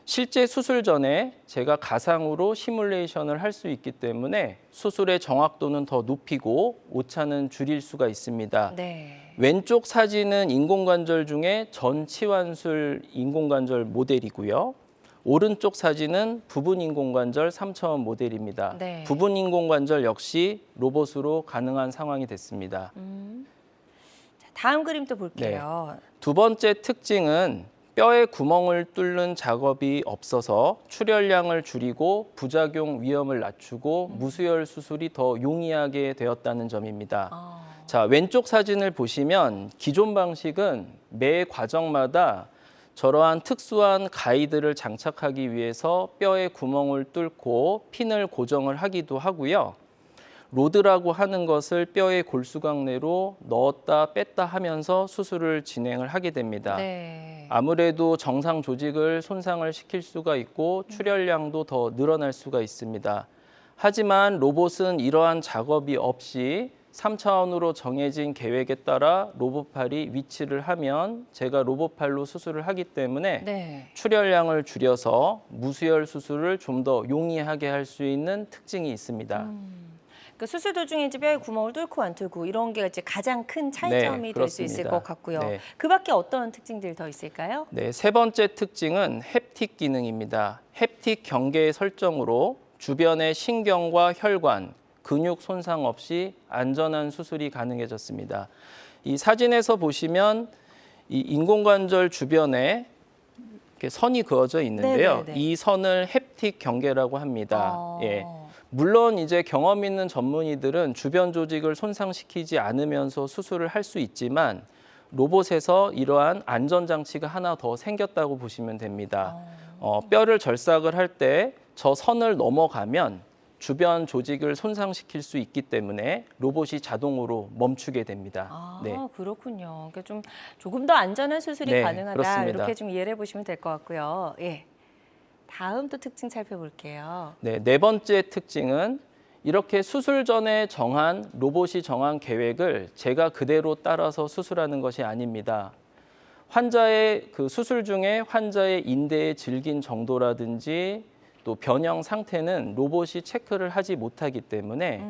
Speaker 2: 실제 수술 전에 제가 가상으로 시뮬레이션을 할 수 있기 때문에 수술의 정확도는 더 높이고 오차는 줄일 수가 있습니다.
Speaker 1: 네.
Speaker 2: 왼쪽 사진은 인공관절 중에 전치환술 인공관절 모델이고요. 오른쪽 사진은 부분 인공관절 3차원 모델입니다.
Speaker 1: 네.
Speaker 2: 부분 인공관절 역시 로봇으로 가능한 상황이 됐습니다.
Speaker 1: 자, 다음 그림 또 볼게요.
Speaker 2: 두 번째 특징은 뼈에 구멍을 뚫는 작업이 없어서 출혈량을 줄이고 부작용 위험을 낮추고 무수혈 수술이 더 용이하게 되었다는 점입니다. 자, 왼쪽 사진을 보시면 기존 방식은 매 과정마다 저러한 특수한 가이드를 장착하기 위해서 뼈에 구멍을 뚫고 핀을 고정을 하기도 하고요. 로드라고 하는 것을 뼈의 골수강 내로 넣었다 뺐다 하면서 수술을 진행을 하게 됩니다.
Speaker 1: 네.
Speaker 2: 아무래도 정상 조직을 손상을 시킬 수가 있고 출혈량도 더 늘어날 수가 있습니다. 하지만 로봇은 이러한 작업이 없이 3차원으로 정해진 계획에 따라 로봇팔이 위치를 하면 제가 로봇팔로 수술을 하기 때문에
Speaker 1: 네.
Speaker 2: 출혈량을 줄여서 무수혈 수술을 좀 더 용이하게 할 수 있는 특징이 있습니다.
Speaker 1: 그 수술 도중에 이제 뼈에 구멍을 뚫고 안 뚫고 이런 게 이제 가장 큰 차이점이 될 수 있을
Speaker 2: 그렇습니다.
Speaker 1: 것 같고요.
Speaker 2: 네.
Speaker 1: 그 밖에 어떤 특징들이 더 있을까요?
Speaker 2: 네, 세 번째 특징은 햅틱 기능입니다. 햅틱 경계 설정으로 주변의 신경과 혈관, 근육 손상 없이 안전한 수술이 가능해졌습니다. 이 사진에서 보시면 이 인공관절 주변에 이렇게 선이 그어져 있는데요.
Speaker 1: 네네네.
Speaker 2: 이 선을 햅틱 경계라고 합니다. 예. 물론 이제 경험 있는 전문의들은 주변 조직을 손상시키지 않으면서 수술을 할 수 있지만 로봇에서 이러한 안전장치가 하나 더 생겼다고 보시면 됩니다. 뼈를 절삭을 할 때 저 선을 넘어가면 주변 조직을 손상시킬 수 있기 때문에 로봇이 자동으로 멈추게 됩니다. 네.
Speaker 1: 그렇군요. 그러니까 조금 더 안전한 수술이
Speaker 2: 네,
Speaker 1: 가능하다.
Speaker 2: 그렇습니다.
Speaker 1: 이렇게 좀 이해를 해보시면 될 것 같고요. 예. 다음 또 특징 살펴볼게요.
Speaker 2: 네, 네 번째 특징은 이렇게 수술 전에 로봇이 정한 계획을 제가 그대로 따라서 수술하는 것이 아닙니다. 환자의 그 수술 중에 환자의 인대의 질긴 정도라든지 또 변형 상태는 로봇이 체크를 하지 못하기 때문에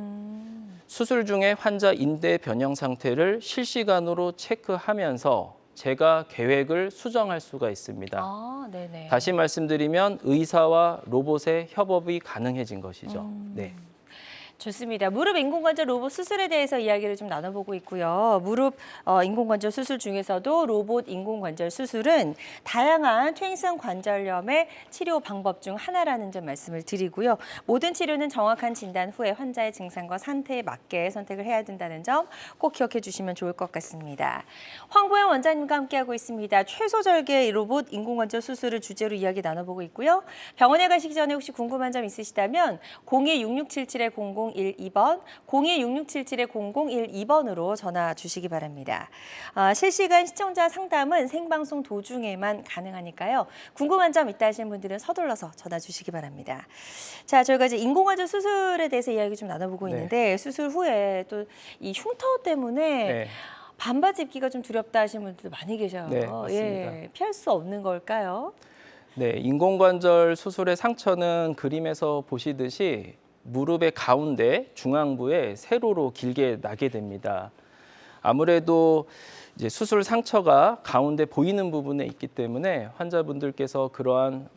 Speaker 2: 수술 중에 환자 인대 변형 상태를 실시간으로 체크하면서 제가 계획을 수정할 수가 있습니다.
Speaker 1: 아, 네네.
Speaker 2: 다시 말씀드리면 의사와 로봇의 협업이 가능해진 것이죠. 네.
Speaker 1: 좋습니다. 무릎 인공관절 로봇 수술에 대해서 이야기를 좀 나눠보고 있고요. 무릎 인공관절 수술 중에서도 로봇 인공관절 수술은 다양한 퇴행성 관절염의 치료 방법 중 하나라는 점 말씀을 드리고요. 모든 치료는 정확한 진단 후에 환자의 증상과 상태에 맞게 선택을 해야 된다는 점 꼭 기억해 주시면 좋을 것 같습니다. 황보영 원장님과 함께하고 있습니다. 최소절개 로봇 인공관절 수술을 주제로 이야기 나눠보고 있고요. 병원에 가시기 전에 혹시 궁금한 점 있으시다면 02-6677-0012번, 02-6677-0012번으로 전화 주시기 바랍니다. 실시간 시청자 상담은 생방송 도중에만 가능하니까요. 궁금한 점 있다 하시는 분들은 서둘러서 전화 주시기 바랍니다. 자, 저희가 이제 인공관절 수술에 대해서 이야기 좀 나눠보고 있는데 수술 후에 또 이 흉터 때문에 반바지 입기가 좀 두렵다 하시는 분들도 많이 계셔요.
Speaker 2: 네, 맞습니다.
Speaker 1: 예, 피할 수 없는 걸까요?
Speaker 2: 네, 인공관절 수술의 상처는 그림에서 보시듯이 무릎의 가운데 중앙부에 세로로 길게 나게 됩니다. 아무래도 이제 수술 상처가 가운데 보이는 부분에 있기 때문에 환자분들께서 그러한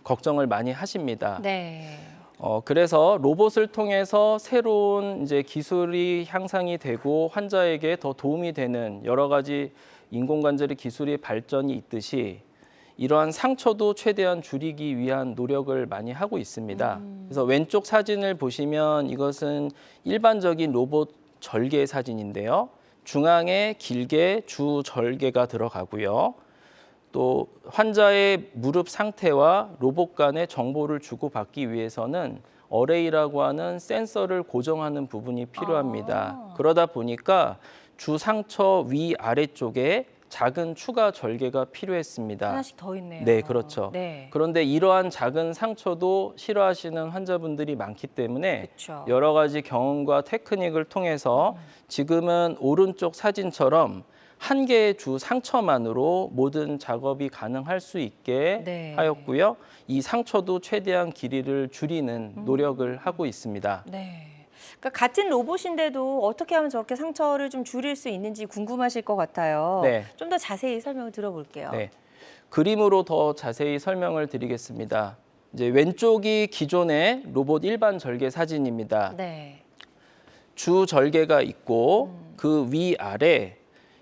Speaker 2: 걱정을 많이 하십니다.
Speaker 1: 네.
Speaker 2: 그래서 로봇을 통해서 새로운 이제 기술이 향상이 되고 환자에게 더 도움이 되는 여러 가지 인공관절의 기술의 발전이 있듯이 이러한 상처도 최대한 줄이기 위한 노력을 많이 하고 있습니다. 그래서 왼쪽 사진을 보시면 이것은 일반적인 로봇 절개 사진인데요. 중앙에 길게 주 절개가 들어가고요. 또 환자의 무릎 상태와 로봇 간의 정보를 주고받기 위해서는 어레이라고 하는 센서를 고정하는 부분이 필요합니다. 그러다 보니까 주 상처 위 아래쪽에 작은 추가 절개가 필요했습니다.
Speaker 1: 하나씩 더 있네요.
Speaker 2: 네, 그렇죠.
Speaker 1: 네.
Speaker 2: 그런데 이러한 작은 상처도 싫어하시는 환자분들이 많기 때문에
Speaker 1: 그쵸.
Speaker 2: 여러 가지 경험과 테크닉을 통해서 지금은 오른쪽 사진처럼 한 개의 주 상처만으로 모든 작업이 가능할 수 있게
Speaker 1: 네.
Speaker 2: 하였고요. 이 상처도 최대한 길이를 줄이는 노력을 하고 있습니다.
Speaker 1: 네. 그러니까 같은 로봇인데도 어떻게 하면 저렇게 상처를 좀 줄일 수 있는지 궁금하실 것 같아요.
Speaker 2: 네.
Speaker 1: 좀 더 자세히 설명을 들어볼게요.
Speaker 2: 네. 그림으로 더 자세히 설명을 드리겠습니다. 이제 왼쪽이 기존의 로봇 일반 절개 사진입니다.
Speaker 1: 네.
Speaker 2: 주 절개가 있고 그 위아래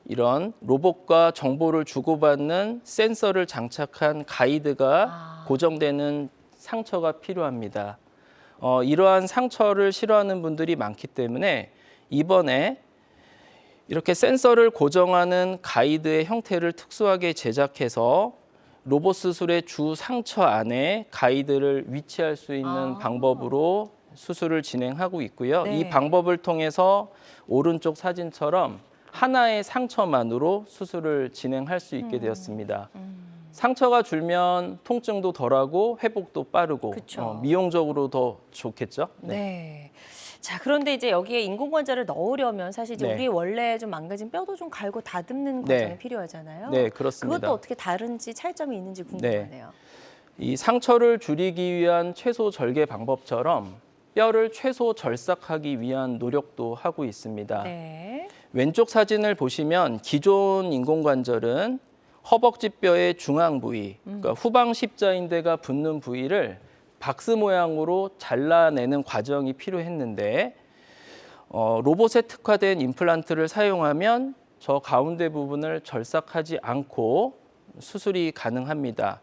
Speaker 2: 이런 로봇과 정보를 주고받는 센서를 장착한 가이드가 고정되는 상처가 필요합니다. 이러한 상처를 싫어하는 분들이 많기 때문에 이번에 이렇게 센서를 고정하는 가이드의 형태를 특수하게 제작해서 로봇 수술의 주 상처 안에 가이드를 위치할 수 있는 방법으로 수술을 진행하고 있고요.
Speaker 1: 네.
Speaker 2: 이 방법을 통해서 오른쪽 사진처럼 하나의 상처만으로 수술을 진행할 수 있게 되었습니다. 상처가 줄면 통증도 덜하고 회복도 빠르고 미용적으로 더 좋겠죠?
Speaker 1: 네. 자, 그런데 이제 여기에 인공관절을 넣으려면 사실 이제
Speaker 2: 네.
Speaker 1: 우리 원래 좀 망가진 뼈도 좀 갈고 다듬는
Speaker 2: 네.
Speaker 1: 과정이 필요하잖아요.
Speaker 2: 네, 그렇습니다.
Speaker 1: 그것도 어떻게 다른지 차이점이 있는지 궁금하네요.
Speaker 2: 이 상처를 줄이기 위한 최소 절개 방법처럼 뼈를 최소 절삭하기 위한 노력도 하고 있습니다.
Speaker 1: 네.
Speaker 2: 왼쪽 사진을 보시면 기존 인공관절은 허벅지 뼈의 중앙 부위, 그러니까 후방 십자인대가 붙는 부위를 박스 모양으로 잘라내는 과정이 필요했는데 로봇에 특화된 임플란트를 사용하면 저 가운데 부분을 절삭하지 않고 수술이 가능합니다.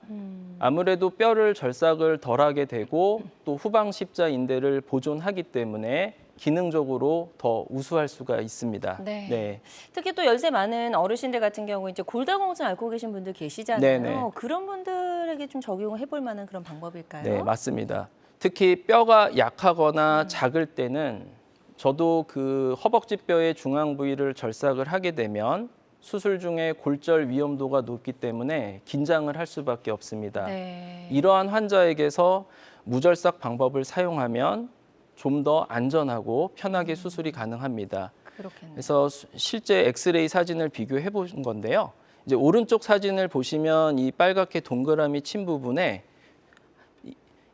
Speaker 2: 아무래도 뼈를 절삭을 덜하게 되고 또 후방 십자인대를 보존하기 때문에 기능적으로 더 우수할 수가 있습니다.
Speaker 1: 네. 특히 또 연세 많은 어르신들 같은 경우 이제 골다공증 앓고 계신 분들 계시잖아요.
Speaker 2: 네네.
Speaker 1: 그런 분들에게 좀 적용을 해볼 만한 그런 방법일까요?
Speaker 2: 네, 맞습니다. 특히 뼈가 약하거나 작을 때는 저도 그 허벅지 뼈의 중앙 부위를 절삭을 하게 되면 수술 중에 골절 위험도가 높기 때문에 긴장을 할 수밖에 없습니다.
Speaker 1: 네.
Speaker 2: 이러한 환자에게서 무절삭 방법을 사용하면 좀 더 안전하고 편하게 수술이 가능합니다.
Speaker 1: 그렇겠네요.
Speaker 2: 그래서 실제 엑스레이 사진을 비교해 본 건데요. 이제 오른쪽 사진을 보시면 이 빨갛게 동그라미 친 부분에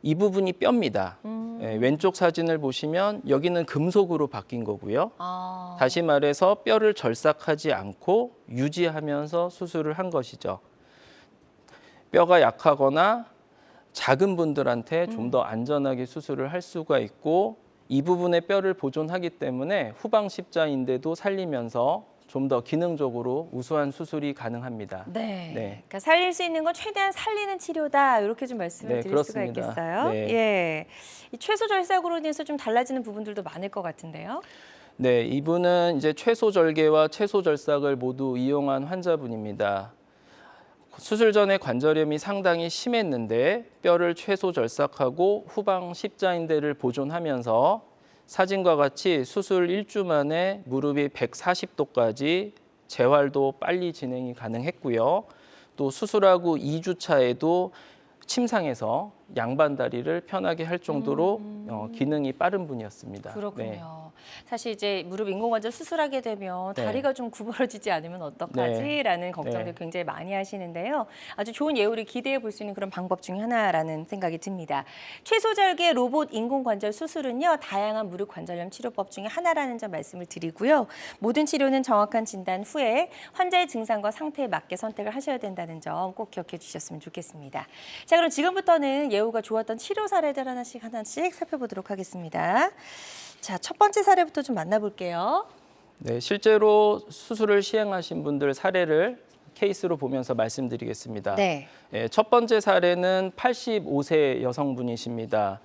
Speaker 2: 이 부분이 뼈입니다. 예, 왼쪽 사진을 보시면 여기는 금속으로 바뀐 거고요.
Speaker 1: 아.
Speaker 2: 다시 말해서 뼈를 절삭하지 않고 유지하면서 수술을 한 것이죠. 뼈가 약하거나 작은 분들한테 좀 더 안전하게 수술을 할 수가 있고 이 부분의 뼈를 보존하기 때문에 후방 십자인대도 살리면서 좀 더 기능적으로 우수한 수술이 가능합니다.
Speaker 1: 네.
Speaker 2: 네.
Speaker 1: 그러니까 살릴 수 있는 건 최대한 살리는 치료다. 이렇게 좀 말씀을
Speaker 2: 네,
Speaker 1: 드릴
Speaker 2: 그렇습니다.
Speaker 1: 수가 있겠어요.
Speaker 2: 네.
Speaker 1: 예. 이 최소 절삭으로 인해서 좀 달라지는 부분들도 많을 것 같은데요.
Speaker 2: 네, 이분은 이제 최소 절개와 최소 절삭을 모두 이용한 환자분입니다. 수술 전에 관절염이 상당히 심했는데 뼈를 최소 절삭하고 후방 십자인대를 보존하면서 사진과 같이 수술 1주 만에 무릎이 140도까지 재활도 빨리 진행이 가능했고요. 또 수술하고 2주 차에도 침상에서 양반 다리를 편하게 할 정도로 기능이 빠른 분이었습니다.
Speaker 1: 그렇군요.
Speaker 2: 네.
Speaker 1: 사실 이제 무릎 인공관절 수술하게 되면
Speaker 2: 네.
Speaker 1: 다리가 좀 구부러지지 않으면 어떡하지라는 걱정들
Speaker 2: 네.
Speaker 1: 굉장히 많이 하시는데요. 아주 좋은 예후를 기대해 볼 수 있는 그런 방법 중에 하나라는 생각이 듭니다. 최소절개 로봇 인공관절 수술은요, 다양한 무릎 관절염 치료법 중에 하나라는 점 말씀을 드리고요. 모든 치료는 정확한 진단 후에 환자의 증상과 상태에 맞게 선택을 하셔야 된다는 점 꼭 기억해 주셨으면 좋겠습니다. 자, 그럼 지금부터는 예후가 좋았던 치료 사례들 하나씩 살펴보도록 하겠습니다. 자, 첫 번째 사례부터 좀 만나볼게요.
Speaker 2: 네, 실제로 수술을 시행하신 분들 사례를 케이스로 보면서 말씀드리겠습니다.
Speaker 1: 네.
Speaker 2: 첫 번째 사례는 85세 여성분이십니다.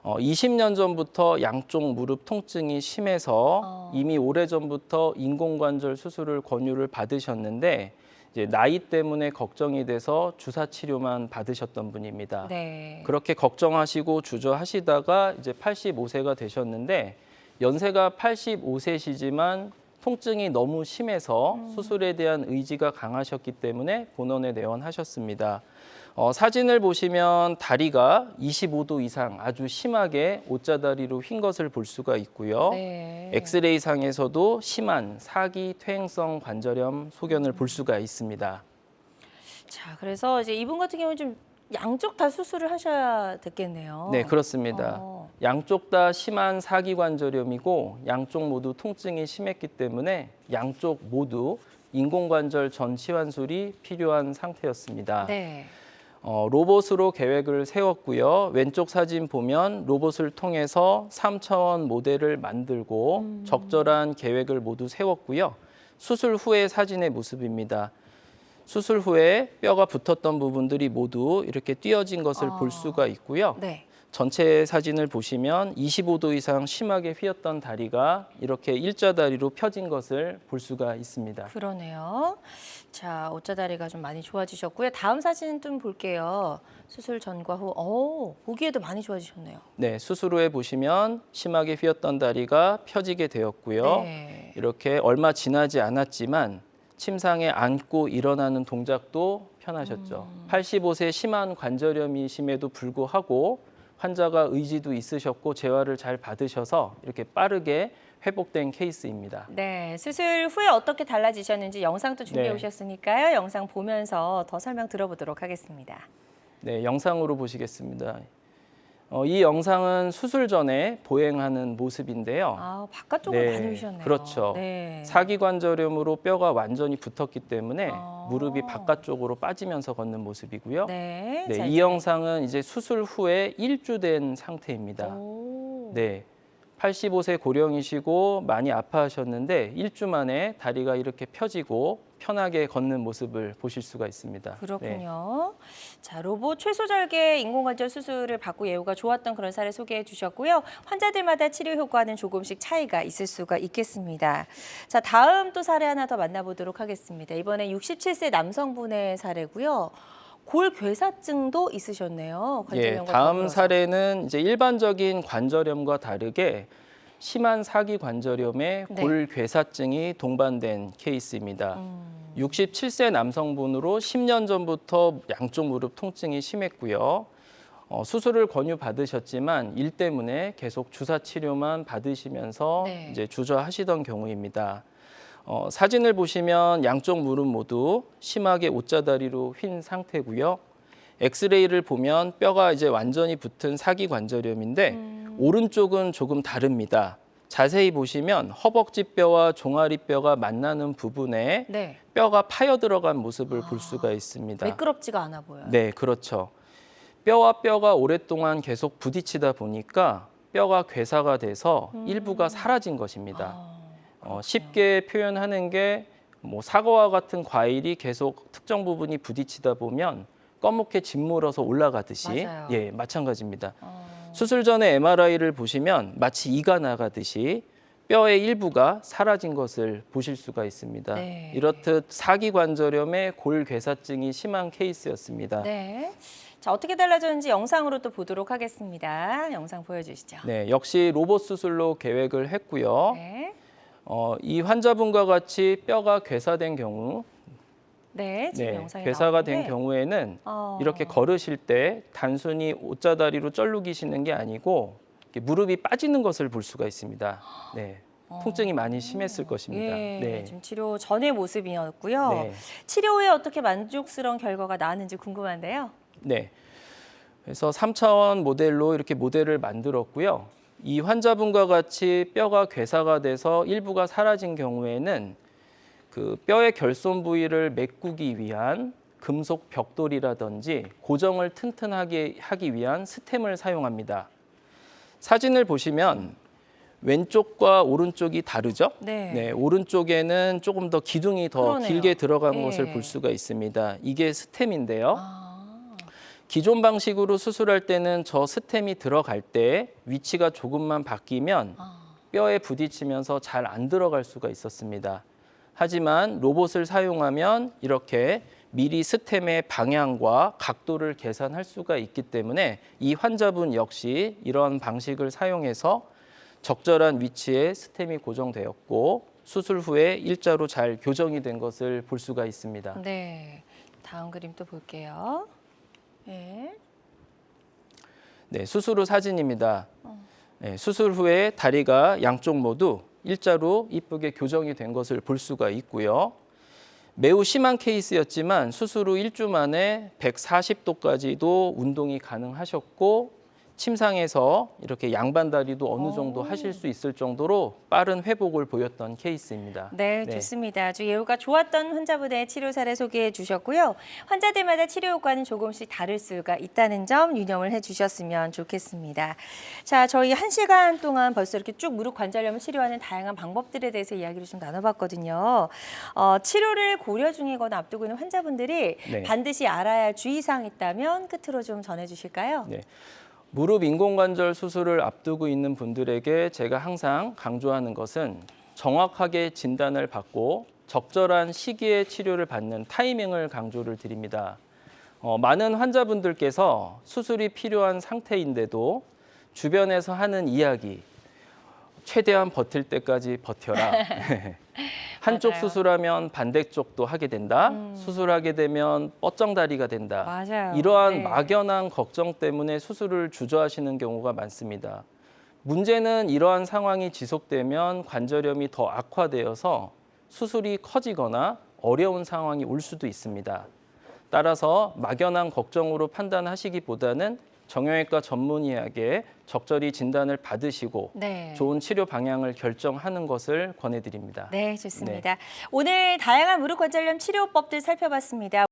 Speaker 2: 20년 전부터 양쪽 무릎 통증이 심해서 이미 오래전부터 인공관절 수술을 권유를 받으셨는데 이제 나이 때문에 걱정이 돼서 주사 치료만 받으셨던 분입니다.
Speaker 1: 네.
Speaker 2: 그렇게 걱정하시고 주저하시다가 이제 85세가 되셨는데 연세가 85세시지만 통증이 너무 심해서 수술에 대한 의지가 강하셨기 때문에 본원에 내원하셨습니다. 사진을 보시면 다리가 25도 이상 아주 심하게 옷자다리로 휜 것을 볼 수가 있고요.
Speaker 1: 네.
Speaker 2: 엑스레이 상에서도 심한 사기 퇴행성 관절염 소견을 볼 수가 있습니다.
Speaker 1: 자, 그래서 이제 이분 같은 경우는 좀 양쪽 다 수술을 하셔야 됐겠네요.
Speaker 2: 네, 그렇습니다. 양쪽 다 심한 사기 관절염이고 양쪽 모두 통증이 심했기 때문에 양쪽 모두 인공관절 전 치환술이 필요한 상태였습니다.
Speaker 1: 네.
Speaker 2: 로봇으로 계획을 세웠고요. 왼쪽 사진 보면 로봇을 통해서 3차원 모델을 만들고 적절한 계획을 모두 세웠고요. 수술 후의 사진의 모습입니다. 수술 후에 뼈가 붙었던 부분들이 모두 이렇게 띄어진 것을 볼 수가 있고요.
Speaker 1: 네.
Speaker 2: 전체 사진을 보시면 25도 이상 심하게 휘었던 다리가 이렇게 일자다리로 펴진 것을 볼 수가 있습니다.
Speaker 1: 그러네요. 자, 옷자다리가 좀 많이 좋아지셨고요. 다음 사진 좀 볼게요. 수술 전과 후. 보기에도 많이 좋아지셨네요.
Speaker 2: 네, 수술 후에 보시면 심하게 휘었던 다리가 펴지게 되었고요.
Speaker 1: 네.
Speaker 2: 이렇게 얼마 지나지 않았지만 침상에 앉고 일어나는 동작도 편하셨죠. 85세 심한 관절염이심에도 불구하고 환자가 의지도 있으셨고 재활을 잘 받으셔서 이렇게 빠르게 회복된 케이스입니다.
Speaker 1: 네, 수술 후에 어떻게 달라지셨는지 영상도 준비해
Speaker 2: 네.
Speaker 1: 오셨으니까요. 영상 보면서 더 설명 들어보도록 하겠습니다.
Speaker 2: 네, 영상으로 보시겠습니다. 이 영상은 수술 전에 보행하는 모습인데요.
Speaker 1: 아, 바깥쪽을 많이 오셨네요.
Speaker 2: 그렇죠.
Speaker 1: 네.
Speaker 2: 사기관절염으로 뼈가 완전히 붙었기 때문에 무릎이 바깥쪽으로 빠지면서 걷는 모습이고요.
Speaker 1: 네.
Speaker 2: 네,
Speaker 1: 자,
Speaker 2: 이 영상은 이제 수술 후에 1주 된 상태입니다.
Speaker 1: 오.
Speaker 2: 네, 85세 고령이시고 많이 아파하셨는데 1주 만에 다리가 이렇게 펴지고 편하게 걷는 모습을 보실 수가 있습니다. 네.
Speaker 1: 그렇군요. 자, 로봇 최소절개 인공관절 수술을 받고 예후가 좋았던 그런 사례 소개해 주셨고요. 환자들마다 치료 효과는 조금씩 차이가 있을 수가 있겠습니다. 자, 다음 또 사례 하나 더 만나보도록 하겠습니다. 이번에 67세 남성분의 사례고요. 골괴사증도 있으셨네요.
Speaker 2: 예,
Speaker 1: 관절염과
Speaker 2: 다음
Speaker 1: 더불어서.
Speaker 2: 사례는 이제 일반적인 관절염과 다르게 심한 사기 관절염에
Speaker 1: 네.
Speaker 2: 골괴사증이 동반된 케이스입니다. 67세 남성분으로 10년 전부터 양쪽 무릎 통증이 심했고요. 수술을 권유받으셨지만 일 때문에 계속 주사 치료만 받으시면서
Speaker 1: 네.
Speaker 2: 이제 주저하시던 경우입니다. 사진을 보시면 양쪽 무릎 모두 심하게 옷자다리로 휜 상태고요. 엑스레이를 보면 뼈가 이제 완전히 붙은 사기관절염인데 오른쪽은 조금 다릅니다. 자세히 보시면 허벅지 뼈와 종아리 뼈가 만나는 부분에
Speaker 1: 네.
Speaker 2: 뼈가 파여 들어간 모습을 볼 수가 있습니다.
Speaker 1: 매끄럽지가 않아 보여요.
Speaker 2: 네, 그렇죠. 뼈와 뼈가 오랫동안 계속 부딪히다 보니까 뼈가 괴사가 돼서 일부가 사라진 것입니다. 쉽게 표현하는 게 뭐 사과와 같은 과일이 계속 특정 부분이 부딪히다 보면 검게 짓물어서 올라가듯이
Speaker 1: 맞아요.
Speaker 2: 예, 마찬가지입니다. 수술 전에 MRI를 보시면 마치 이가 나가듯이 뼈의 일부가 사라진 것을 보실 수가 있습니다.
Speaker 1: 네.
Speaker 2: 이렇듯 사기관절염의 골괴사증이 심한 케이스였습니다.
Speaker 1: 네. 자, 어떻게 달라졌는지 영상으로 또 보도록 하겠습니다. 영상 보여주시죠.
Speaker 2: 네, 역시 로봇 수술로 계획을 했고요.
Speaker 1: 네.
Speaker 2: 이 환자분과 같이 뼈가 괴사된 경우,
Speaker 1: 네, 지금 영상에
Speaker 2: 괴사가 된
Speaker 1: 나오는데,
Speaker 2: 경우에는
Speaker 1: 어.
Speaker 2: 이렇게 걸으실 때 단순히 옷자다리로 쩔룩이시는 게 아니고 이렇게 무릎이 빠지는 것을 볼 수가 있습니다. 네, 통증이 많이 심했을 것입니다.
Speaker 1: 예,
Speaker 2: 네.
Speaker 1: 지금 치료 전의 모습이었고요.
Speaker 2: 네.
Speaker 1: 치료 후에 어떻게 만족스러운 결과가 나왔는지 궁금한데요.
Speaker 2: 네. 그래서 3차원 모델로 이렇게 모델을 만들었고요. 이 환자분과 같이 뼈가 괴사가 돼서 일부가 사라진 경우에는 그 뼈의 결손 부위를 메꾸기 위한 금속 벽돌이라든지 고정을 튼튼하게 하기 위한 스템을 사용합니다. 사진을 보시면 왼쪽과 오른쪽이 다르죠?
Speaker 1: 네.
Speaker 2: 오른쪽에는 조금 더 기둥이 더
Speaker 1: 그러네요.
Speaker 2: 길게 들어간
Speaker 1: 예.
Speaker 2: 것을 볼 수가 있습니다. 이게 스템인데요.
Speaker 1: 아,
Speaker 2: 기존 방식으로 수술할 때는 저 스템이 들어갈 때 위치가 조금만 바뀌면 뼈에 부딪히면서 잘 안 들어갈 수가 있었습니다. 하지만 로봇을 사용하면 이렇게 미리 스템의 방향과 각도를 계산할 수가 있기 때문에 이 환자분 역시 이런 방식을 사용해서 적절한 위치에 스템이 고정되었고 수술 후에 일자로 잘 교정이 된 것을 볼 수가 있습니다.
Speaker 1: 네. 다음 그림 또 볼게요. 네.
Speaker 2: 네, 수술 후 사진입니다. 네, 수술 후에 다리가 양쪽 모두 일자로 이쁘게 교정이 된 것을 볼 수가 있고요. 매우 심한 케이스였지만 수술 후 1주 만에 140도까지도 운동이 가능하셨고 침상에서 이렇게 양반 다리도 어느 정도 하실 수 있을 정도로 빠른 회복을 보였던 케이스입니다.
Speaker 1: 네, 좋습니다. 아주 예후가 좋았던 환자분의 치료 사례 소개해 주셨고요. 환자들마다 치료 효과는 조금씩 다를 수가 있다는 점 유념을 해주셨으면 좋겠습니다. 자, 저희 1시간 동안 벌써 이렇게 쭉 무릎 관절염을 치료하는 다양한 방법들에 대해서 이야기를 좀 나눠봤거든요. 치료를 고려 중이거나 앞두고 있는 환자분들이
Speaker 2: 네.
Speaker 1: 반드시 알아야 할 주의사항 있다면 끝으로 좀 전해주실까요?
Speaker 2: 네. 무릎 인공관절 수술을 앞두고 있는 분들에게 제가 항상 강조하는 것은 정확하게 진단을 받고 적절한 시기에 치료를 받는 타이밍을 강조를 드립니다. 많은 환자분들께서 수술이 필요한 상태인데도 주변에서 하는 이야기, 최대한 버틸 때까지 버텨라. 한쪽
Speaker 1: 맞아요.
Speaker 2: 수술하면 반대쪽도 하게 된다. 수술하게 되면 뻗정다리가 된다.
Speaker 1: 맞아요.
Speaker 2: 이러한
Speaker 1: 네.
Speaker 2: 막연한 걱정 때문에 수술을 주저하시는 경우가 많습니다. 문제는 이러한 상황이 지속되면 관절염이 더 악화되어서 수술이 커지거나 어려운 상황이 올 수도 있습니다. 따라서 막연한 걱정으로 판단하시기보다는 정형외과 전문의에게 적절히 진단을 받으시고
Speaker 1: 네.
Speaker 2: 좋은 치료 방향을 결정하는 것을 권해드립니다.
Speaker 1: 네, 좋습니다. 오늘 다양한 무릎 관절염 치료법들 살펴봤습니다.